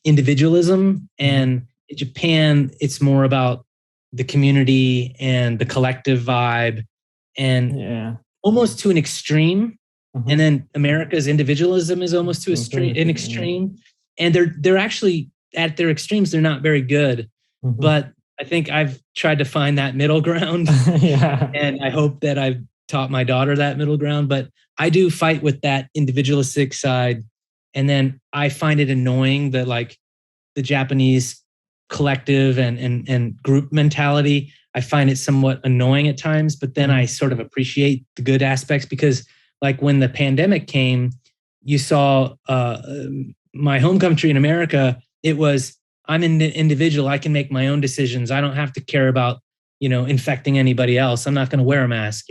individualism, and in Japan, it's more about the community and the collective vibe, and almost to an extreme. And then America's individualism is almost to an extreme. And they're actually at their extremes, they're not very good. But I think I've tried to find that middle ground. And I hope that I've taught my daughter that middle ground. But I do fight with that individualistic side. And then I find it annoying that like the Japanese collective and group mentality, I find it somewhat annoying at times, but then I sort of appreciate the good aspects, because like when the pandemic came, you saw my home country in America, it was, I'm an individual. I can make my own decisions. I don't have to care about, infecting anybody else. I'm not going to wear a mask,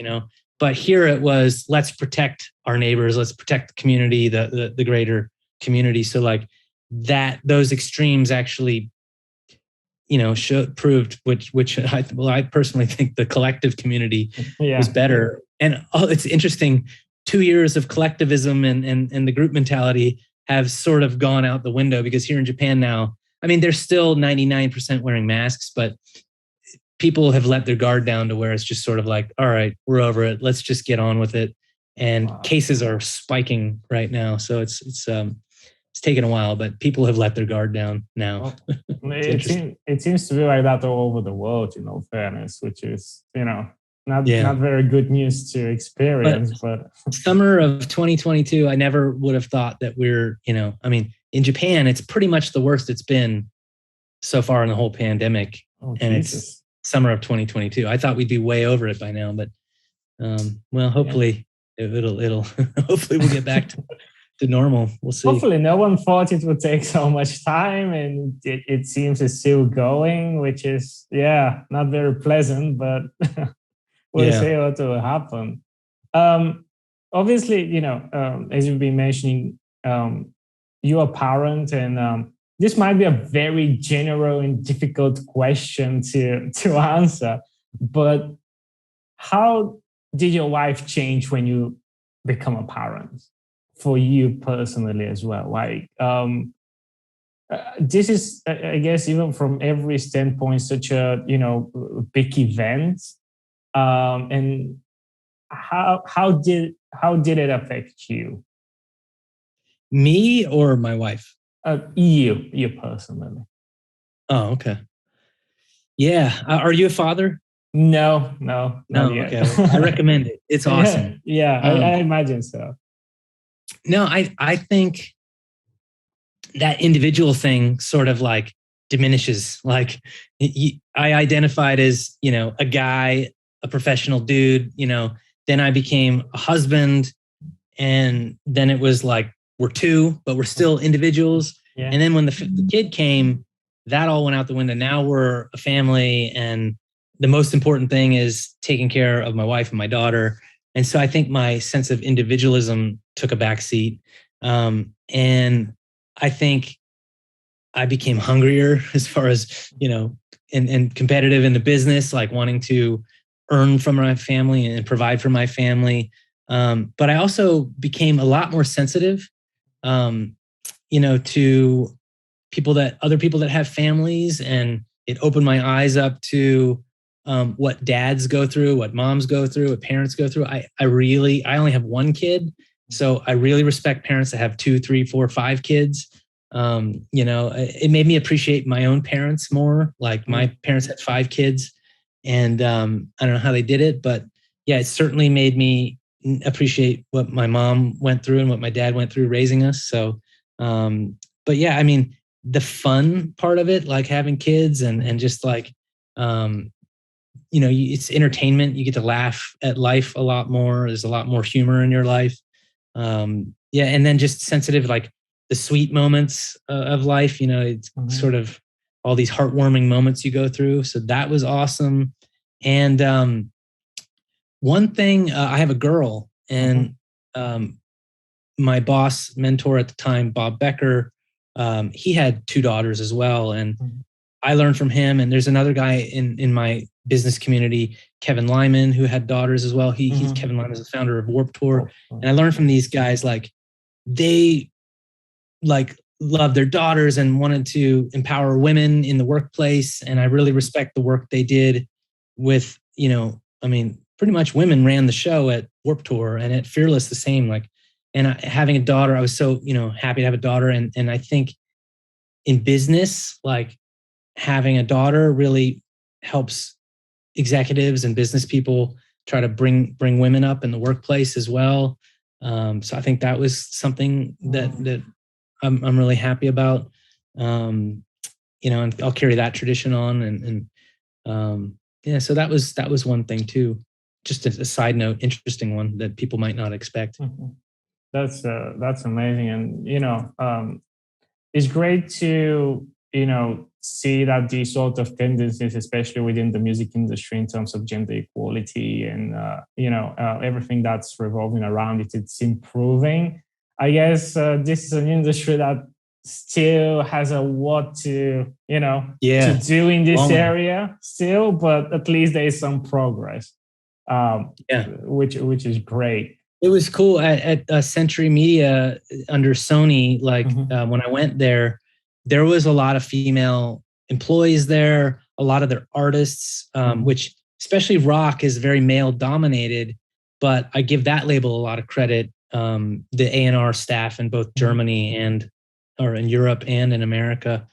But here it was, let's protect our neighbors. Let's protect the community, the greater community. So like those extremes actually, proved which I personally think the collective community was better. And it's interesting. 2 years of collectivism and the group mentality have sort of gone out the window, because here in Japan now, I mean, there's still 99% wearing masks, but people have let their guard down to where it's just sort of like, all right, we're over it. Let's just get on with it. And cases are spiking right now. So it's taken a while, but people have let their guard down now. It seems to be like that all over the world, in all fairness, which is, not very good news to experience. But summer of 2022, I never would have thought that we're, in Japan, it's pretty much the worst it's been so far in the whole pandemic. And it's summer of 2022. I thought we'd be way over it by now, but hopefully it'll hopefully we'll get back to normal. We'll see. Hopefully no one thought it would take so much time, and it seems it's still going, which is, not very pleasant, but we'll see what will happen. Obviously, as you've been mentioning, you're a parent, and this might be a very general and difficult question to answer, but how did your life change when you become a parent, for you personally as well? Like, this is, I guess, even from every standpoint, such a big event. And how did it affect you? Me or my wife? You personally. Oh, okay. Yeah. Are you a father? No, not yet. Okay. I recommend it. It's awesome. I imagine so. No, I think that individual thing sort of like diminishes. Like I identified as, a guy, a professional dude, then I became a husband, and then it was like, we're two, but we're still individuals. Yeah. And then when the kid came, that all went out the window. Now we're a family, and the most important thing is taking care of my wife and my daughter. And so I think my sense of individualism took a backseat. And I think I became hungrier as far as, and competitive in the business, like wanting to earn from my family and provide for my family. But I also became a lot more sensitive, to other people that have families, and it opened my eyes up to what dads go through, what moms go through, what parents go through. I only have one kid, so I really respect parents that have 2, 3, 4, 5 kids. It made me appreciate my own parents more. Like my parents had 5 kids, and I don't know how they did it, but it certainly made me appreciate what my mom went through and what my dad went through raising us. So, but I mean, the fun part of it, like having kids and just like, it's entertainment. You get to laugh at life a lot more. There's a lot more humor in your life. And then just sensitive, like the sweet moments of life, it's sort of all these heartwarming moments you go through. So that was awesome. And one thing, I have a girl, and my boss mentor at the time, Bob Becker, he had 2 daughters as well. And I learned from him. And there's another guy in my business community, Kevin Lyman, who had daughters as well. He's Kevin Lyman is the founder of Warped Tour. And I learned from these guys, like they like loved their daughters and wanted to empower women in the workplace. And I really respect the work they did with, I mean, pretty much women ran the show at Warped Tour and at Fearless the same. Like, and having a daughter, I was so, happy to have a daughter. And I think in business, like having a daughter really helps executives and business people try to bring women up in the workplace as well. So I think that was something that I'm really happy about. And I'll carry that tradition on. So that was one thing too. Just a side note, interesting one that people might not expect. Mm-hmm. That's amazing, and it's great to see that these sort of tendencies, especially within the music industry, in terms of gender equality and everything that's revolving around it, it's improving. I guess this is an industry that still has a lot to to do in this area still, but at least there is some progress. Which is great. It was cool at Century Media under Sony. Like when I went there was a lot of female employees there, a lot of their artists, which especially rock is very male dominated, but I give that label a lot of credit. The A&R staff in both Germany or in Europe and in America,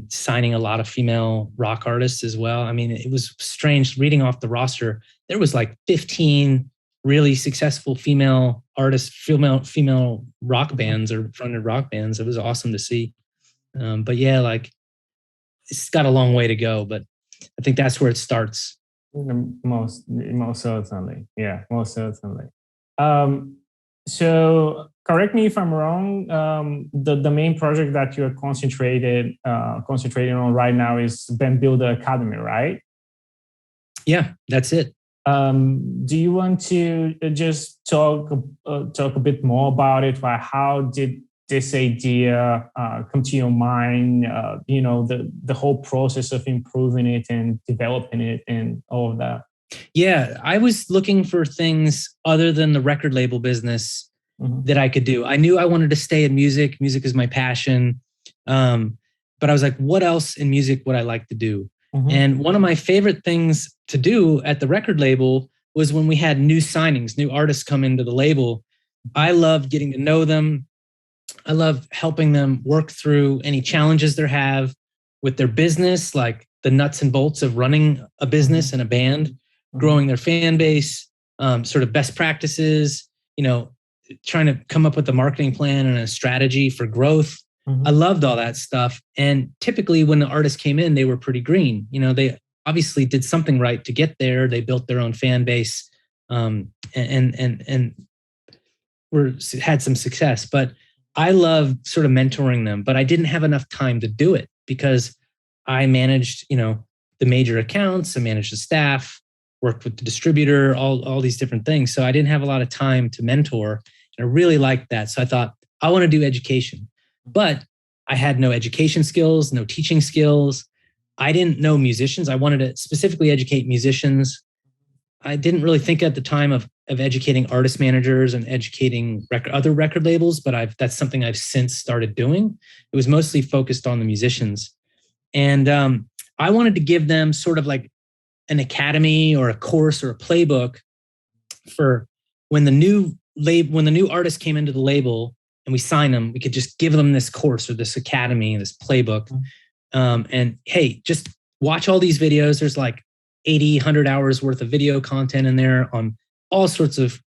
signing a lot of female rock artists as well. I mean, it was strange reading off the roster. There was like 15 really successful female artists, female rock bands or fronted rock bands. It was awesome to see. But yeah, like it's got a long way to go, but I think that's where it starts. Most certainly. Yeah, most certainly. So correct me if I'm wrong. The main project that you're concentrating on right now is Band Builder Academy, right? Yeah, that's it. Do you want to just talk a bit more about it? How did this idea come to your mind? The whole process of improving it and developing it and all of that. Yeah, I was looking for things other than the record label business that I could do. I knew I wanted to stay in music. Music is my passion. But I was like, what else in music would I like to do? And one of my favorite things to do at the record label was when we had new signings, new artists come into the label. I loved getting to know them. I love helping them work through any challenges they have with their business, like the nuts and bolts of running a business and a band, growing their fan base, sort of best practices, trying to come up with a marketing plan and a strategy for growth. I loved all that stuff. And typically when the artists came in, they were pretty green. They obviously did something right to get there. They built their own fan base and had some success. But I loved sort of mentoring them, but I didn't have enough time to do it because I managed, the major accounts, I managed the staff, worked with the distributor, all these different things. So I didn't have a lot of time to mentor. And I really liked that. So I thought, I want to do education. But I had no education skills, no teaching skills. I didn't know musicians. I wanted to specifically educate musicians. I didn't really think at the time of educating artist managers and educating other record labels, but that's something I've since started doing. It was mostly focused on the musicians. And I wanted to give them sort of like an academy or a course or a playbook for when the new artist came into the label and we sign them, we could just give them this course or this academy, this playbook. And hey, just watch all these videos. There's like 80, 100 hours worth of video content in there on all sorts of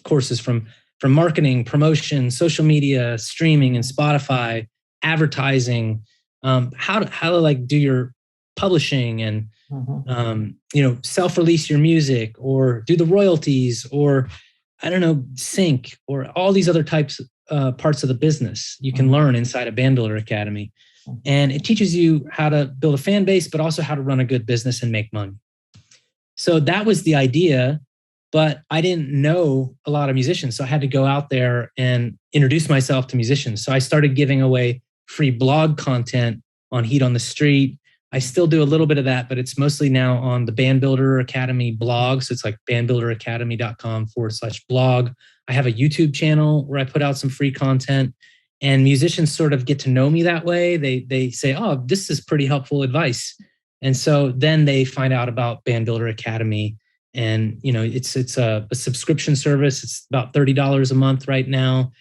courses from marketing, promotion, social media, streaming and Spotify, advertising, how to like do your publishing and, self-release your music or do the royalties or I don't know, sync or all these other types parts of the business you can learn inside a Band Builder Academy. And it teaches you how to build a fan base, but also how to run a good business and make money. So that was the idea, but I didn't know a lot of musicians. So I had to go out there and introduce myself to musicians. So I started giving away free blog content on Heat on the Street. I still do a little bit of that, but it's mostly now on the Band Builder Academy blog. So it's like bandbuilderacademy.com/blog. I have a YouTube channel where I put out some free content. And musicians sort of get to know me that way. They say, oh, this is pretty helpful advice. And so then they find out about Band Builder Academy. And, it's a subscription service. It's about $30 a month right now.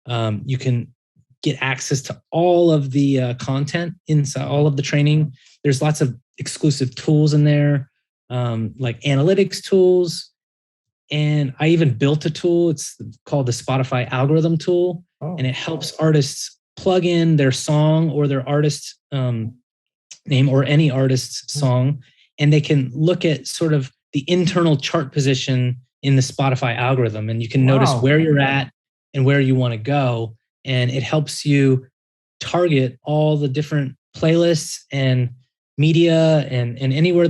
You can get access to all of the content inside, all of the training. There's lots of exclusive tools in there, like analytics tools. And I even built a tool. It's called the Spotify algorithm tool. And it helps artists plug in their song or their artist name or any artist's song. And they can look at sort of the internal chart position in the Spotify algorithm. And you can notice where you're at and where you want to go. And it helps you target all the different playlists and media and anywhere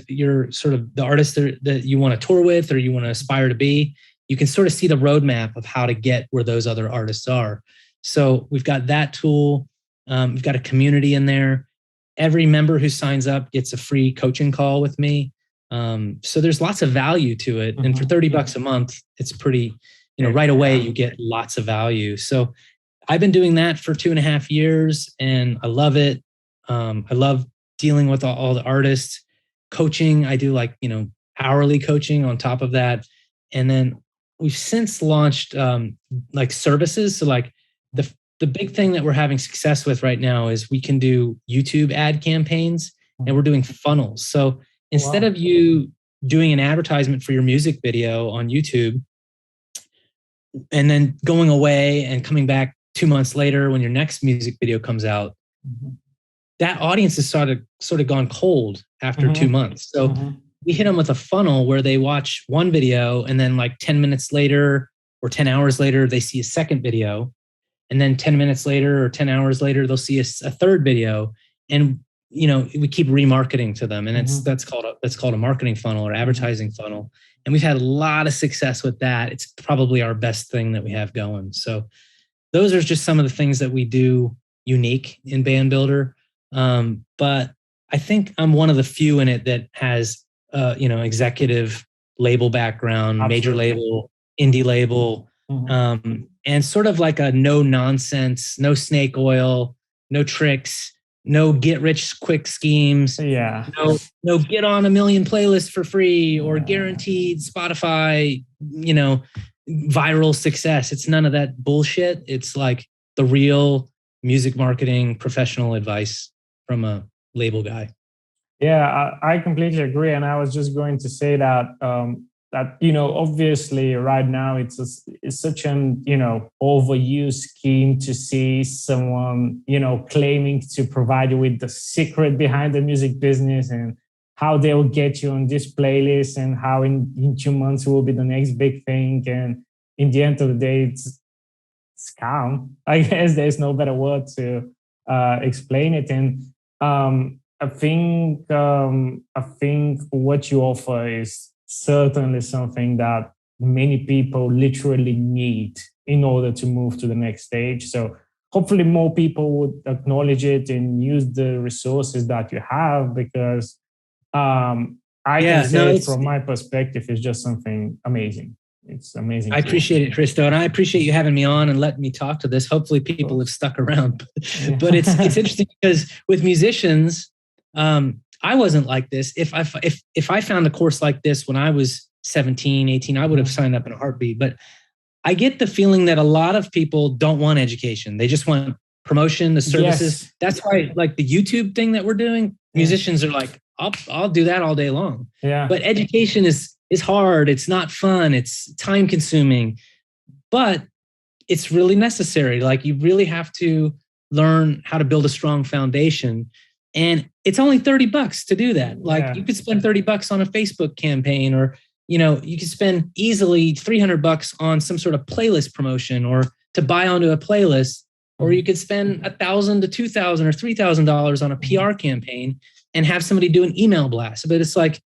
you're sort of the artists that you want to tour with or you want to aspire to be. You can sort of see the roadmap of how to get where those other artists are. So we've got that tool. We've got a community in there. Every member who signs up gets a free coaching call with me. So there's lots of value to it. And for $30 a month, it's pretty, right away you get lots of value. So I've been doing that for 2.5 years and I love it. I love dealing with all the artists. Coaching, I do hourly coaching on top of that. And then we've since launched services. So the big thing that we're having success with right now is we can do YouTube ad campaigns and we're doing funnels. So instead of you doing an advertisement for your music video on YouTube and then going away and coming back 2 months later when your next music video comes out, that audience has sort of gone cold after 2 months. So we hit them with a funnel where they watch one video and then 10 minutes later or 10 hours later, they see a second video. And then 10 minutes later or 10 hours later, they'll see a third video. And, we keep remarketing to them. And that's called a marketing funnel or advertising funnel. And we've had a lot of success with that. It's probably our best thing that we have going. So those are just some of the things that we do unique in Band Builder. But I think I'm one of the few in it that has, executive label background, major label, indie label, and sort of like a no nonsense, no snake oil, no tricks, no get rich quick schemes. Yeah. No get on 1 million playlists for free or guaranteed Spotify, viral success. It's none of that bullshit. It's like the real music marketing professional advice from a label guy. Yeah, I completely agree. And I was just going to say that, obviously right now it's such an, overused scheme to see someone, claiming to provide you with the secret behind the music business and how they will get you on this playlist and how in 2 months will be the next big thing. And in the end of the day, it's scam. I guess there's no better word to explain it. And I think what you offer is certainly something that many people literally need in order to move to the next stage. So hopefully more people would acknowledge it and use the resources that you have, because from my perspective, it's just something amazing. It's amazing. I appreciate it, Hristo, and I appreciate you having me on and letting me talk to this. Hopefully people have stuck around. But it's interesting because with musicians, I wasn't like this. If I found a course like this when I was 17, 18, I would have signed up in a heartbeat. But I get the feeling that a lot of people don't want education. They just want promotion, the services. Yes. That's why like the YouTube thing that we're doing, musicians are like, I'll do that all day long. Yeah. But education is hard. It's not fun. It's time consuming, but it's really necessary. Like you really have to learn how to build a strong foundation. And it's only $30 to do that. Like you could spend $30 on a Facebook campaign, or, you could spend easily $300 on some sort of playlist promotion or to buy onto a playlist, or you could spend $1,000 to $2,000 or $3,000 on a PR campaign and have somebody do an email blast. But it's like,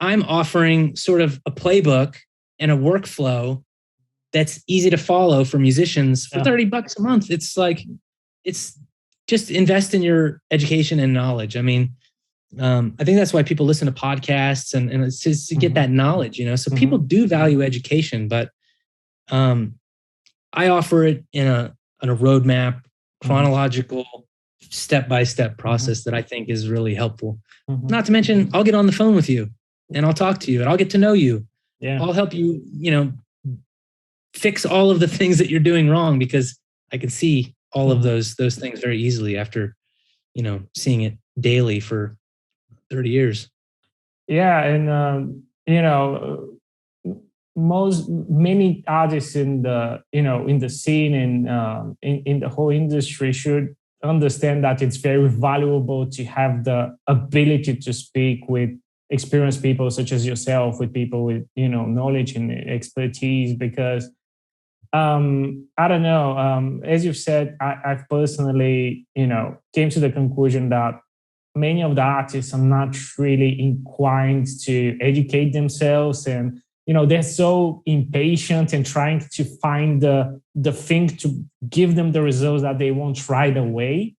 I'm offering sort of a playbook and a workflow that's easy to follow for musicians for $30 a month. It's like, it's just invest in your education and knowledge. I mean, I think that's why people listen to podcasts and it's just to get that knowledge, so people do value education, but I offer it in a a roadmap, chronological, step-by-step process that I think is really helpful. Not to mention, I'll get on the phone with you and I'll talk to you and I'll get to know you. I'll help you, fix all of the things that you're doing wrong, because I can see all of those things very easily after, seeing it daily for 30 years. Yeah. And, many artists in the scene and in the whole industry should understand that it's very valuable to have the ability to speak with experienced people such as yourself, with people with knowledge and expertise, because I don't know, as you've said, I've personally came to the conclusion that many of the artists are not really inclined to educate themselves, and they're so impatient and trying to find the thing to give them the results that they want right away,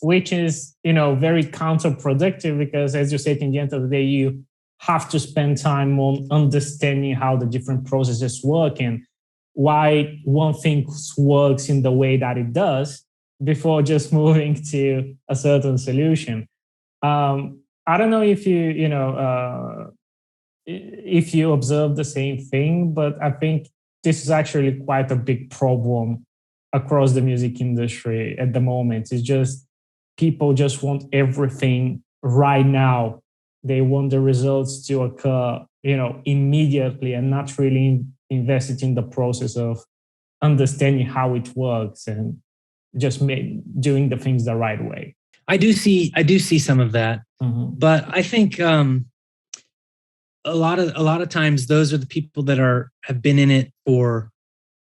which is very counterproductive, because as you said, in the end of the day, you have to spend time on understanding how the different processes work and why one thing works in the way that it does before just moving to a certain solution. I don't know if you observe the same thing, but I think this is actually quite a big problem across the music industry at the moment. It's just people just want everything right now. They want the results to occur, immediately, and not really invested in the process of understanding how it works and just doing the things the right way. I do see some of that, but I think a lot of times those are the people that have been in it for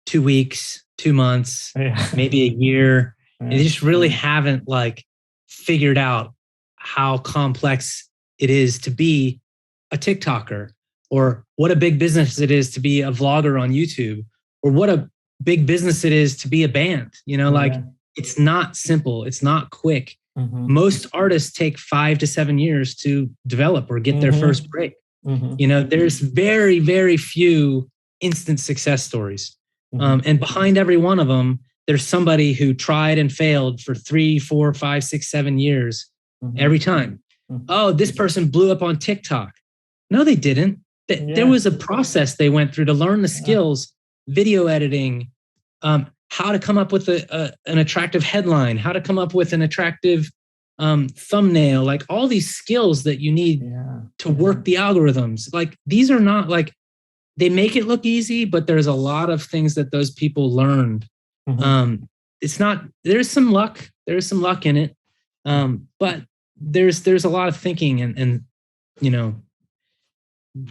2 weeks, 2 months, maybe a year. And they just really haven't figured out how complex it is to be a TikToker, or what a big business it is to be a vlogger on YouTube, or what a big business it is to be a band. It's not simple. It's not quick. Most artists take 5 to 7 years to develop or get their first break. There's very, very few instant success stories. And behind every one of them, there's somebody who tried and failed for 3, 4, 5, 6, 7 years every time. Oh, this person blew up on TikTok. No, they didn't. There was a process they went through to learn the skills, video editing, how to come up with an attractive headline, how to come up with an attractive thumbnail, all these skills that you need to work the algorithms. These are not they make it look easy, but there's a lot of things that those people learned. It's not, there's some luck in it. But there's a lot of thinking and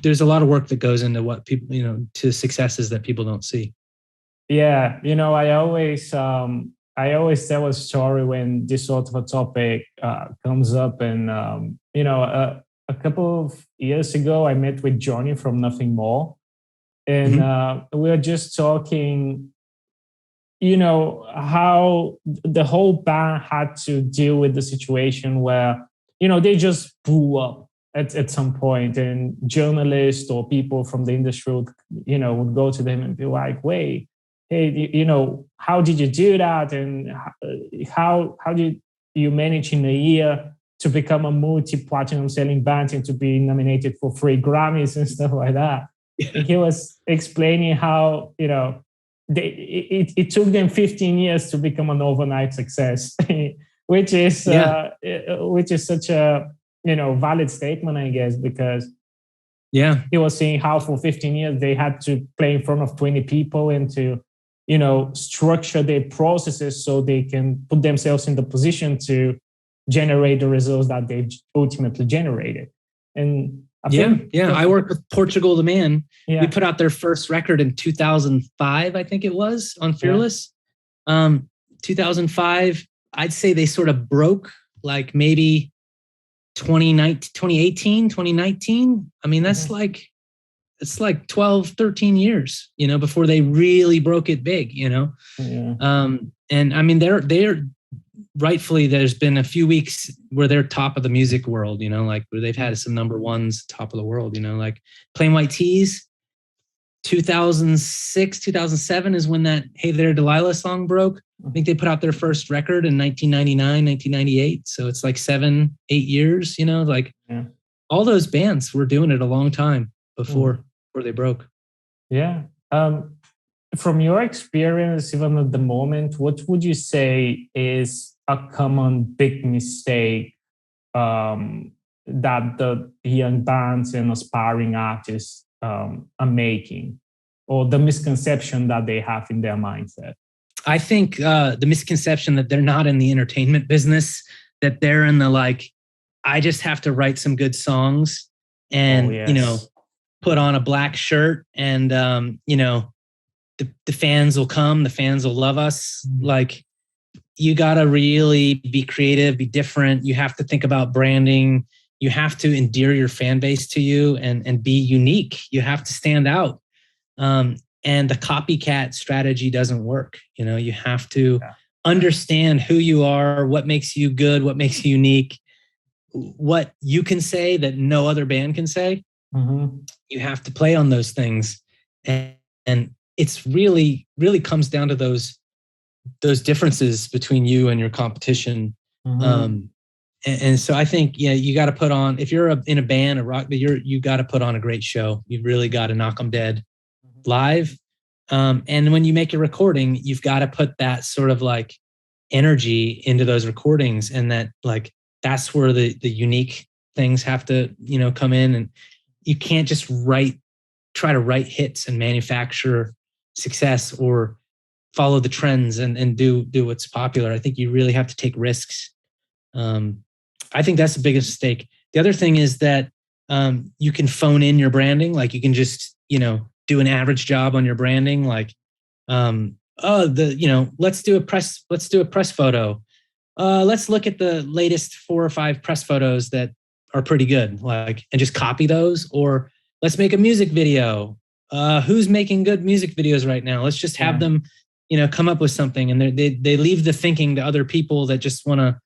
there's a lot of work that goes into what people, to successes that people don't see. Yeah. I always tell a story when this sort of a topic comes up. And, a couple of years ago, I met with Johnny from Nothing More. And we were just talking, how the whole band had to deal with the situation where, they just blew up at some point, and journalists or people from the industry would go to them and be like, wait, hey, how did you do that? And how did you manage in a year to become a multi-platinum selling band and to be nominated for 3 Grammys and stuff like that? And he was explaining how, it took them 15 years to become an overnight success, which is such a, valid statement, I guess, because he was saying how for 15 years they had to play in front of 20 people and to, structure their processes so they can put themselves in the position to generate the results that they've ultimately generated. And I worked with Portugal The Man. We put out their first record in 2005, I think it was, on Fearless. 2005, I'd say they sort of broke maybe 2018, 2019. I mean, that's it's 12, 13 years, before they really broke it big, And I mean, they're rightfully, there's been a few weeks where they're top of the music world, where they've had some number ones top of the world, Plain White Tees, 2006, 2007 is when that Hey There Delilah song broke. I think they put out their first record in 1999, 1998. So it's like 7-8 years, like all those bands were doing it a long time before they broke. Yeah. From your experience, even at the moment, what would you say is a common big mistake that the young bands and aspiring artists are making, or the misconception that they have in their mindset? I think the misconception that they're not in the entertainment business, that they're in the I just have to write some good songs and, put on a black shirt and, the fans will come, the fans will love us. You got to really be creative, be different. You have to think about branding. You have to endear your fan base to you and be unique. You have to stand out. And the copycat strategy doesn't work. You have to understand who you are, what makes you good, what makes you unique, what you can say that no other band can say. You have to play on those things. And it's really, really comes down to those differences between you and your competition. And so I think, you got to put on, if you're in a band, a rock, you got to put on a great show. You really got to knock them dead live. And when you make a recording, you've got to put that sort of energy into those recordings, and that's where the unique things have to, come in. And you can't just try to write hits and manufacture success or follow the trends and do what's popular. I think you really have to take risks. I think that's the biggest mistake. The other thing is that you can phone in your branding. You can just, do an average job on your branding. Let's do a press photo. Let's look at the latest 4 or 5 press photos that are pretty good, and just copy those. Or let's make a music video. Who's making good music videos right now? Let's just have them, come up with something. And they leave the thinking to other people that just want to,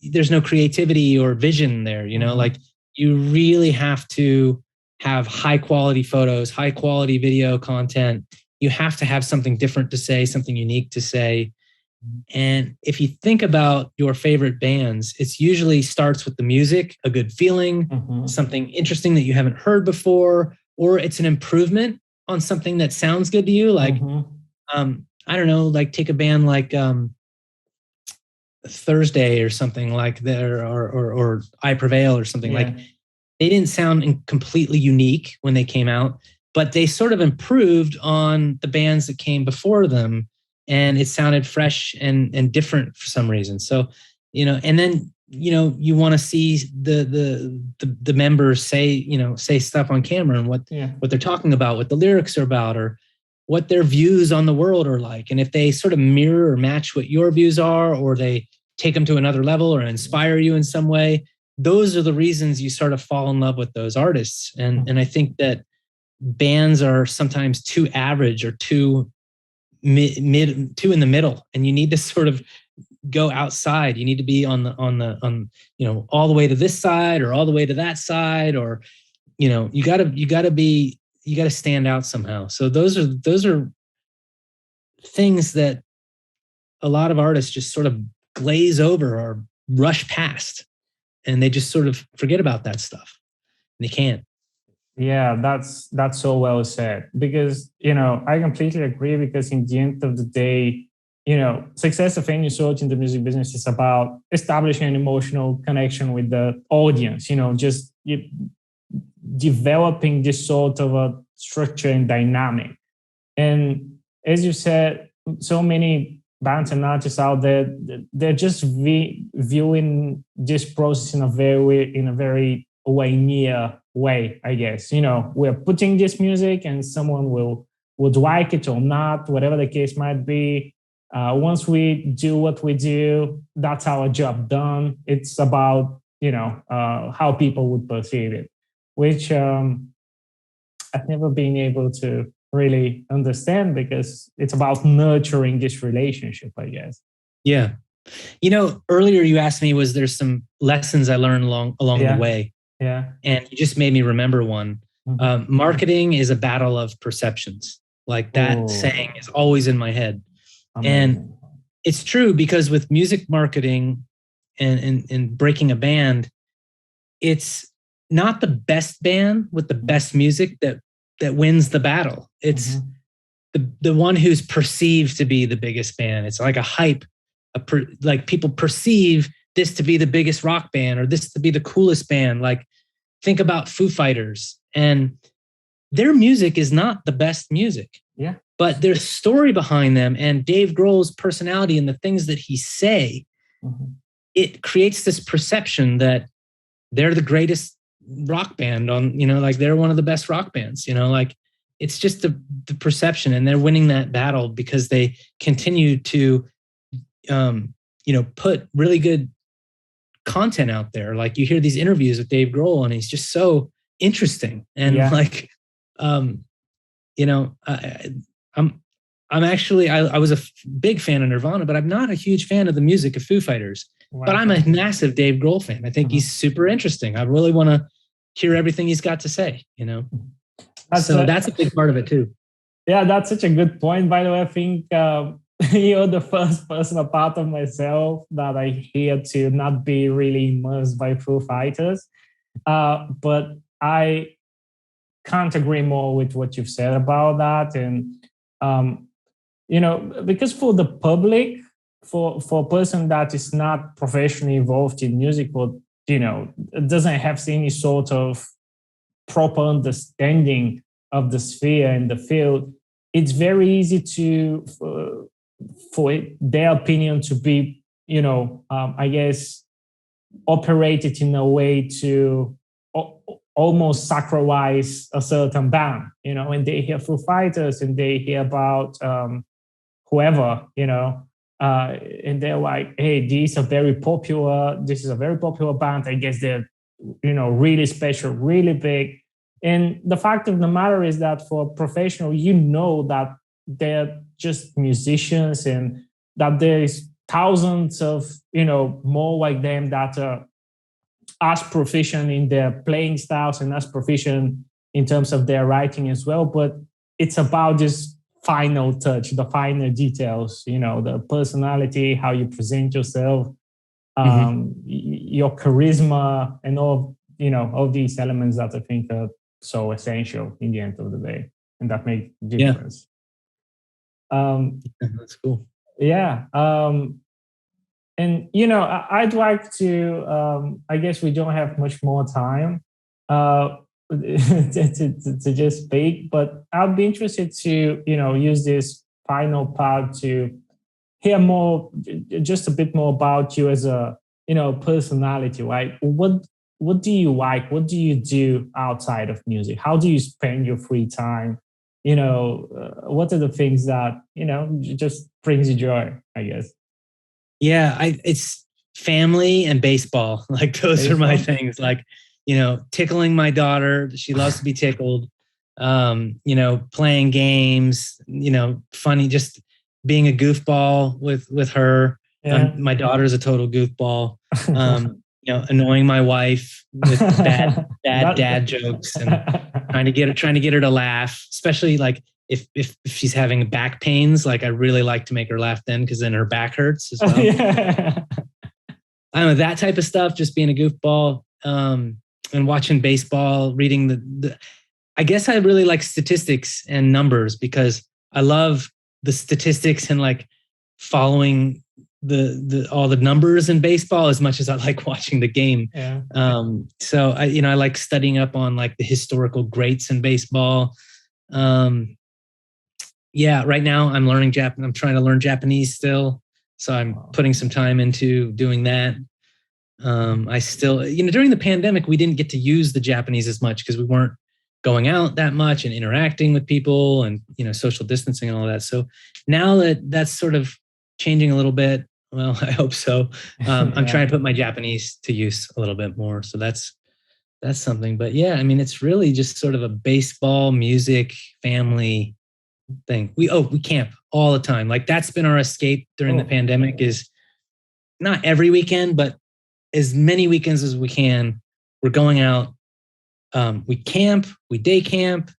there's no creativity or vision there. You really have to have high quality photos, high quality video content. You have to have something different to say, something unique to say. And if you think about your favorite bands, it's usually starts with the music, a good feeling, something interesting that you haven't heard before, or it's an improvement on something that sounds good to you. I don't know, take a band like Thursday or something like that, or I Prevail or something. They didn't sound completely unique when they came out, but they sort of improved on the bands that came before them, and it sounded fresh and different for some reason. So, and then, you want to see the members say stuff on camera and what they're talking about, what the lyrics are about, or what their views on the world are like. And if they sort of mirror or match what your views are, or they take them to another level or inspire you in some way, those are the reasons you sort of fall in love with those artists. And I think that bands are sometimes too average or too too in the middle, and you need to sort of go outside. You need to be on all the way to this side or all the way to that side, or you got to stand out somehow. So those are things that a lot of artists just sort of glaze over or rush past, and they just sort of forget about that stuff, and they can't. Yeah, that's so well said, because, I completely agree, because in the end of the day, success of any sort in the music business is about establishing an emotional connection with the audience, just developing this sort of a structure and dynamic. And as you said, so many bands and artists out there, they're just viewing this process in a very linear way, I guess. We're putting this music and someone would like it or not, whatever the case might be. Once we do what we do, that's our job done. It's about, how people would perceive it, which I've never been able to really understand, because it's about nurturing this relationship, I guess. Yeah. Earlier you asked me, was there some lessons I learned along the way? Yeah. And you just made me remember one. Marketing is a battle of perceptions. Like that saying is always in my head. Amazing. And it's true, because with music marketing and breaking a band, it's not the best band with the best music that wins the battle. It's the one who's perceived to be the biggest band. It's like a hype, like people perceive this to be the biggest rock band or this to be the coolest band. Like think about Foo Fighters, and their music is not the best music. Yeah. But there's story behind them, and Dave Grohl's personality and the things that he say, it creates this perception that they're the greatest rock band on, like they're one of the best rock bands, like it's just the perception, and they're winning that battle because they continue to, put really good content out there. Like you hear these interviews with Dave Grohl, and he's just so interesting. And I'm actually, I was a big fan of Nirvana, but I'm not a huge fan of the music of Foo Fighters. Wow. But I'm a massive Dave Grohl fan. I think he's super interesting. I really want to hear everything he's got to say, that's a big part of it too. Yeah, that's such a good point. By the way, I think you're the first person apart of myself that I hear to not be really immersed by Foo Fighters. But I can't agree more with what you've said about that. And, because for the public, for a person that is not professionally involved in music, or, doesn't have any sort of proper understanding of the sphere and the field, it's very easy for their opinion to be, I guess, operated in a way to almost sacralize a certain band, when they hear Foo Fighters and they hear about whoever, and they're like, hey, this is a very popular band. I guess they're, really special, really big. And the fact of the matter is that for a professional, that they're just musicians, and that there is thousands of, more like them that are as proficient in their playing styles and as proficient in terms of their writing as well. But it's about this final touch, the finer details, the personality, how you present yourself, your charisma, and all these elements that I think are so essential in the end of the day, and that make difference. That's cool. Yeah. And, I'd like to, I guess we don't have much more time to just speak, but I'd be interested to, use this final part to hear more, just a bit more about you as a, personality, right? What do you like? What do you do outside of music? How do you spend your free time? What are the things that, just brings you joy, I guess? Yeah, it's family and baseball. Like those are my things. Like, tickling my daughter. She loves to be tickled. Playing games, funny, just being a goofball with her. Yeah. My daughter's a total goofball. Annoying my wife with bad dad jokes and trying to get her to laugh, especially like if she's having back pains. Like I really like to make her laugh then, because then her back hurts as well. Yeah. I don't know, that type of stuff, just being a goofball, and watching baseball, reading the I guess I really like statistics and numbers, because I love the statistics and like following the all the numbers in baseball as much as I like watching the game. Yeah. So I like studying up on like the historical greats in baseball. Yeah, right now I'm learning Japanese. I'm trying to learn Japanese still, so I'm putting some time into doing that. I still, during the pandemic, we didn't get to use the Japanese as much because we weren't going out that much and interacting with people and, social distancing and all that. So now that that's sort of changing a little bit, well, I hope so. I'm trying to put my Japanese to use a little bit more. So that's something. But yeah, I mean, it's really just sort of a baseball, music, family thing. We camp all the time. Like that's been our escape during the pandemic, is not every weekend, but as many weekends as we can, we're going out we camp, we day camp.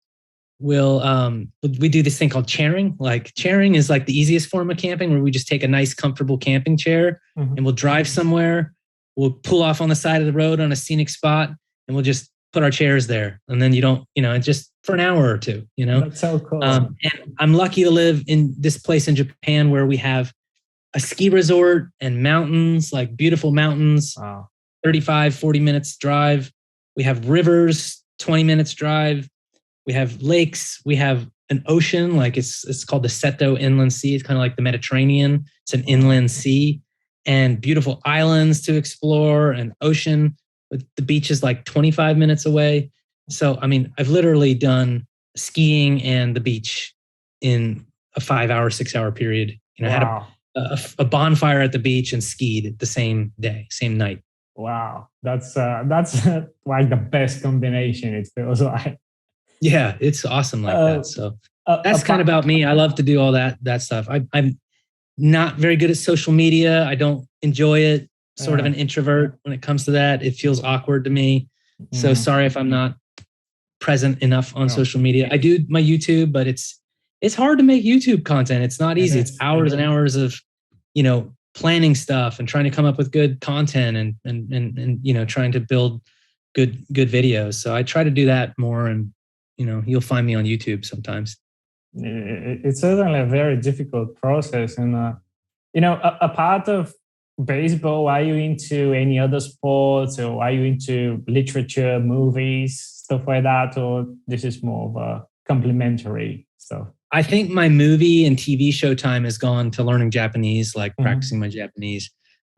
We do this thing called chairing. Like chairing is like the easiest form of camping, where we just take a nice, comfortable camping chair and we'll drive somewhere. We'll pull off on the side of the road on a scenic spot, and we'll just put our chairs there. And then just for an hour or two, That's so cool. And I'm lucky to live in this place in Japan where we have a ski resort and mountains, like beautiful mountains, wow. 35, 40 minutes drive. We have rivers, 20 minutes drive. We have lakes. We have an ocean, like it's called the Seto Inland Sea. It's kind of like the Mediterranean. It's an inland sea, and beautiful islands to explore, and ocean with the beaches like 25 minutes away. So, I mean, I've literally done skiing and the beach in a 5-hour, 6-hour period. I had a bonfire at the beach and skied the same day, same night. Wow, that's like the best combination. It feels like. Yeah, it's awesome like that. So that's kind of about me. I love to do all that stuff. I'm not very good at social media. I don't enjoy it. Sort of an introvert when it comes to that. It feels awkward to me. So sorry if I'm not present enough on social media. I do my YouTube, but it's hard to make YouTube content. It's not easy. It's hours and hours of, planning stuff and trying to come up with good content and trying to build good videos. So I try to do that more, and you'll find me on YouTube sometimes. It's certainly a very difficult process. And, a part of baseball, are you into any other sports, or are you into literature, movies, stuff like that? Or this is more of a complementary stuff? I think my movie and TV show time has gone to learning Japanese, like practicing my Japanese.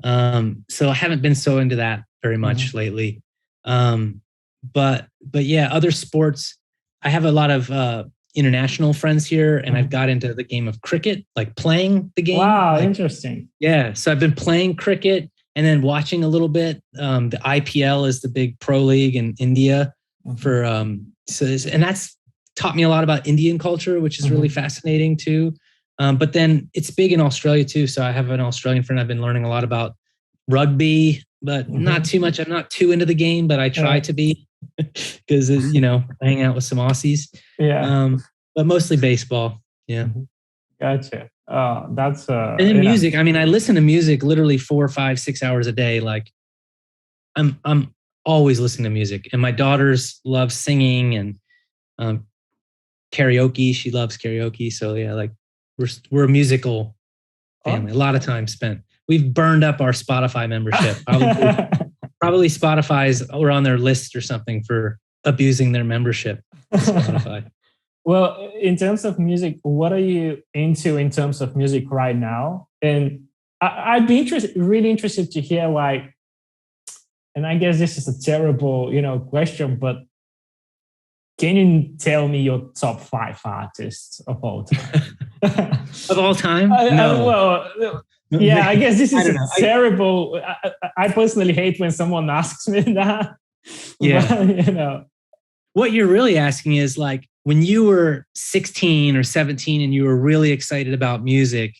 So I haven't been so into that very much lately. But yeah, other sports. I have a lot of international friends here, and I've got into the game of cricket, like playing the game. Wow, interesting. Yeah, so I've been playing cricket and then watching a little bit. The IPL is the big pro league in India and that's taught me a lot about Indian culture, which is really fascinating too. But then it's big in Australia too. So I have an Australian friend. I've been learning a lot about rugby, but not too much. I'm not too into the game, but I try to be because, I hang out with some Aussies. Yeah. But mostly baseball. Yeah. Gotcha. That's and then music. I mean, I listen to music literally 4, 5, 6 hours a day. Like I'm always listening to music, and my daughters love singing and karaoke. She loves karaoke. So yeah, like we're a musical family. A lot of time spent. We've burned up our Spotify membership. Probably Spotify's or on their list or something for abusing their membership. Spotify. Well, in terms of music, what are you into in terms of music right now? And I'd be really interested to hear, like, and I guess this is a terrible, question, but can you tell me your top 5 artists of all time? Of all time? No. Yeah, I guess this is terrible. I personally hate when someone asks me that. Yeah. But, what you're really asking is, like, when you were 16 or 17 and you were really excited about music,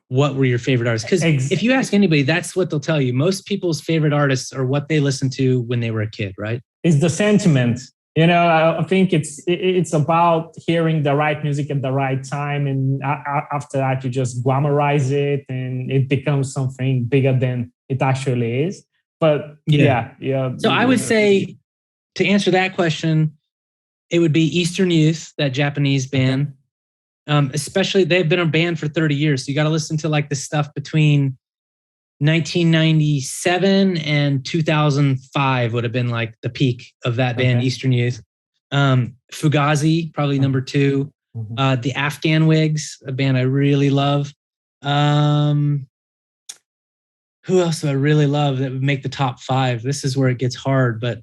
what were your favorite artists? Because if you ask anybody, that's what they'll tell you. Most people's favorite artists are what they listened to when they were a kid, right? It's the sentiment. I think it's about hearing the right music at the right time, and after that, you just glamorize it, and it becomes something bigger than it actually is. But yeah. So I would say, to answer that question, it would be Eastern Youth, that Japanese band. Especially, they've been a band for 30 years. So you got to listen to like the stuff between 1997 and 2005 would have been like the peak of that band, Eastern Youth. Fugazi, probably number 2. The Afghan Wigs, a band I really love. Who else do I really love that would make the top 5? This is where it gets hard, but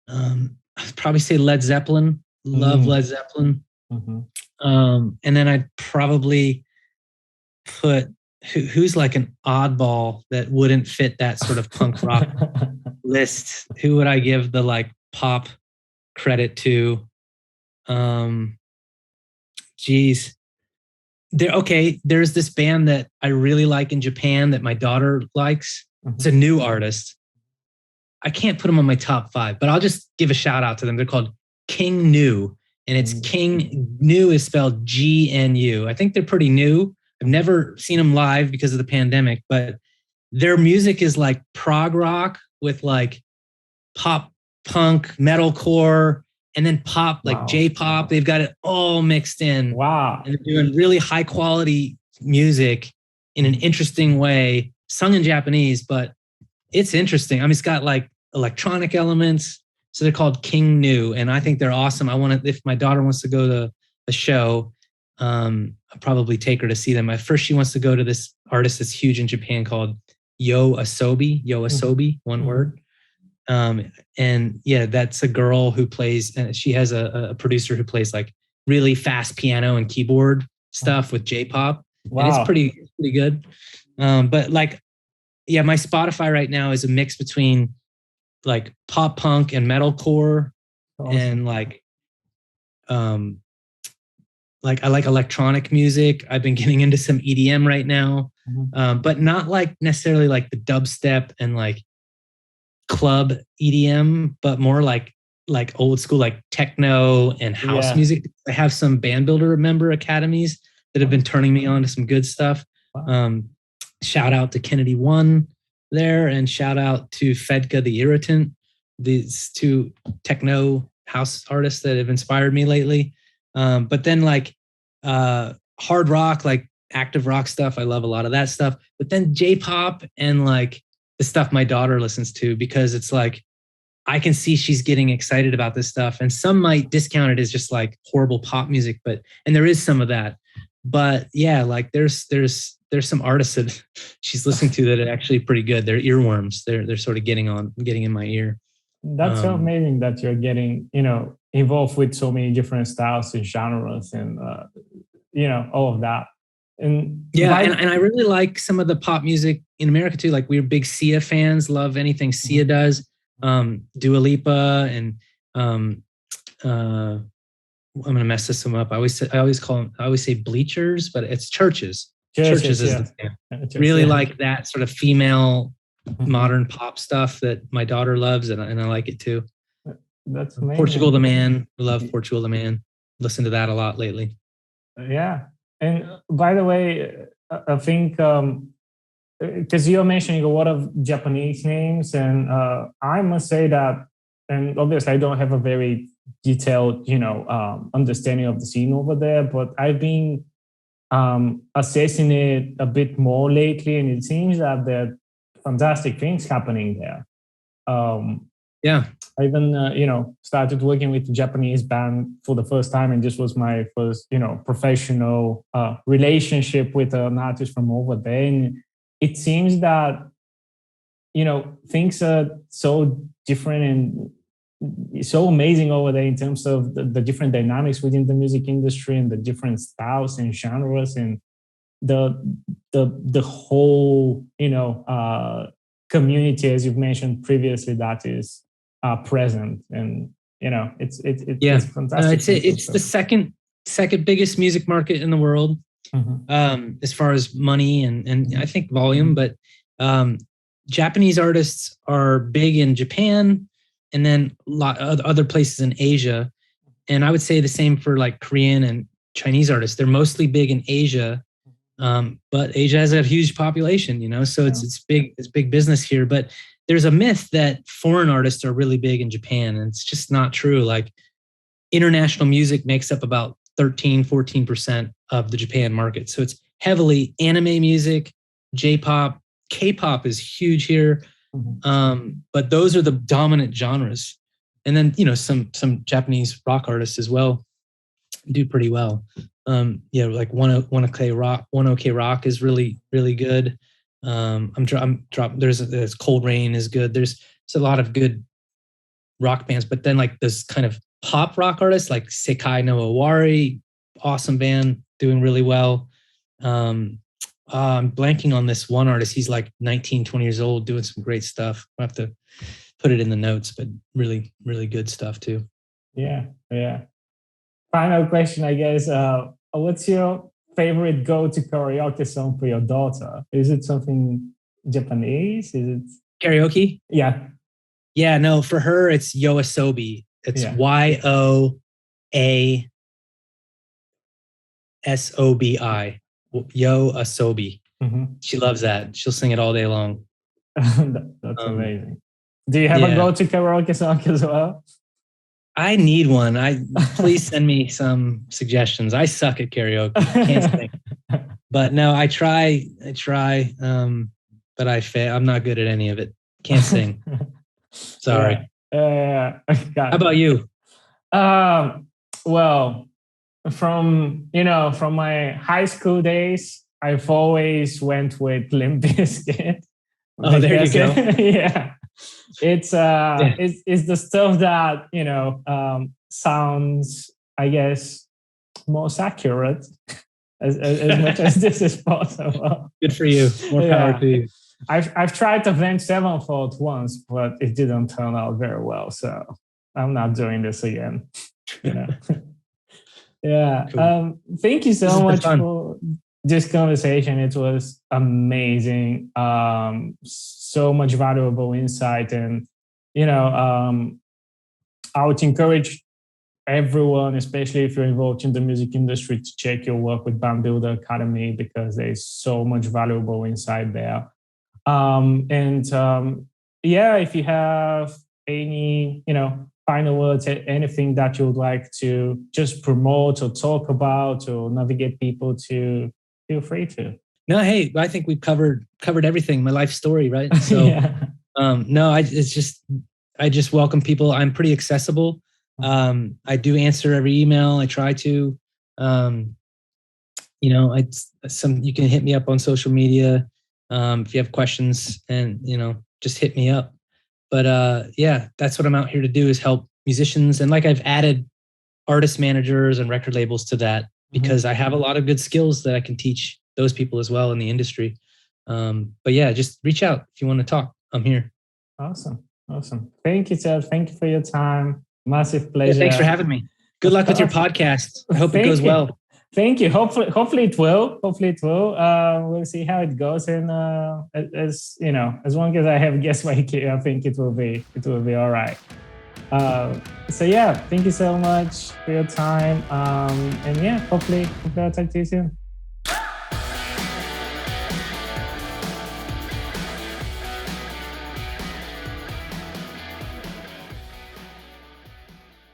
I'd probably say Led Zeppelin. Love Led Zeppelin. And then I'd probably put who's like an oddball that wouldn't fit that sort of punk rock list. Who would I give the like pop credit to? There's this band that I really like in Japan that my daughter likes. It's a new artist. I can't put them on my top 5, but I'll just give a shout out to them. They're called King New, and it's King New is spelled GNU. I think they're pretty new. I've never seen them live because of the pandemic, but their music is like prog rock with like pop punk, metalcore, and then pop, like J-pop. They've got it all mixed in. Wow. And they're doing really high quality music in an interesting way, sung in Japanese, but it's interesting. I mean, it's got like electronic elements. So they're called King New, and I think they're awesome. I want to, if my daughter wants to go to a show, I'll probably take her to see them. At first, she wants to go to this artist that's huge in Japan called YOASOBI, one word. And yeah, that's a girl who plays, and she has a producer who plays like really fast piano and keyboard stuff with J-pop. Wow. And it's pretty good. But like, yeah, my Spotify right now is a mix between like pop punk and metalcore, and like I like electronic music. I've been getting into some EDM right now, but not like necessarily like the dubstep and like club EDM, but more like old school, like techno and house music. I have some band builder member academies that have been turning me on to some good stuff. Shout out to Kennedy One there, and shout out to Fedka the Irritant, these 2 techno house artists that have inspired me lately. But then like hard rock, like active rock stuff, I love a lot of that stuff. But then J-pop and like the stuff my daughter listens to, because it's like I can see she's getting excited about this stuff, and some might discount it as just like horrible pop music, and there is some of that. But yeah, like there's some artists that she's listening to that are actually pretty good. They're earworms. They're sort of getting in my ear. That's so amazing that you're getting, involved with so many different styles and genres and, all of that. And yeah, and I really like some of the pop music in America too. Like we're big Sia fans, love anything Sia does. Dua Lipa, and I'm gonna mess this one up. I always say Bleachers, but it's Churches. Churches is the band. Really like that sort of female modern pop stuff that my daughter loves, and I like it too. That's amazing. Portugal The Man. We love Portugal The Man. Listen to that a lot lately. Yeah. And by the way, I think because you're mentioning a lot of Japanese names, and I must say that, and obviously I don't have a very detailed, understanding of the scene over there, but I've been assessing it a bit more lately, and it seems that there are fantastic things happening there. Yeah. I even, started working with a Japanese band for the first time, and this was my first, professional relationship with an artist from over there. And it seems that, things are so different and so amazing over there in terms of the different dynamics within the music industry and the different styles and genres and the whole, community, as you've mentioned previously, that is present. And it's fantastic. I'd say it's the second biggest music market in the world, as far as money and I think volume. But Japanese artists are big in Japan, and then a lot of other places in Asia. And I would say the same for like Korean and Chinese artists. They're mostly big in Asia, but Asia has a huge population, so it's big business here. But there's a myth that foreign artists are really big in Japan, and it's just not true. Like international music makes up about 13-14% of the Japan market. So it's heavily anime music, J-pop, K-pop is huge here. But those are the dominant genres. And then, some Japanese rock artists as well do pretty well. Like One OK Rock is really, really good. There's Cold Rain is good. There's a lot of good rock bands, but then like this kind of pop rock artists like Sekai no Owari, awesome band, doing really well. I'm blanking on this one artist. He's like 19, 20 years old, doing some great stuff. I'll have to put it in the notes, but really, really good stuff too. Yeah. Final question, I guess. What's your favorite go-to karaoke song for your daughter? Is it something Japanese? Is it karaoke? Yeah. Yeah, no, for her, it's Yoasobi. It's YOASOBI. Yoasobi. She loves that. She'll sing it all day long. That's amazing. Do you have a go-to karaoke song as well? I need one. Please send me some suggestions. I suck at karaoke. Can't sing. But no, I try. But I fail. I'm not good at any of it. Can't sing. Sorry. How about you? Well, from my high school days, I've always went with Limp Bizkit. Oh, there you go. Yeah. It's the stuff that sounds, I guess, most accurate as much as this is possible. Good for you. More power to you. I've tried Avenged Sevenfold once, but it didn't turn out very well. So I'm not doing this again. Yeah. Cool. Thank you so much for this conversation. It was amazing. So much valuable insight, and I would encourage everyone, especially if you're involved in the music industry, to check your work with Band Builder Academy, because there's so much valuable insight there. If you have any, final words, anything that you would like to just promote or talk about or navigate people to, feel free to. No, hey, I think we've covered everything, my life story, right? So, I just welcome people. I'm pretty accessible. I do answer every email. I try to. You can hit me up on social media if you have questions, and just hit me up. But that's what I'm out here to do, is help musicians. And like, I've added artist managers and record labels to that, because I have a lot of good skills that I can teach those people as well in the industry. Just reach out if you want to talk. I'm here. Awesome. Thank you, Ted. Thank you for your time. Massive pleasure. Yeah, thanks for having me. Good luck with your podcast. I hope it goes well. Thank you. Hopefully it will. We'll see how it goes. And as long as I have guest mic here, I think it will be all right. Thank you so much for your time. Hopefully I'll talk to you soon.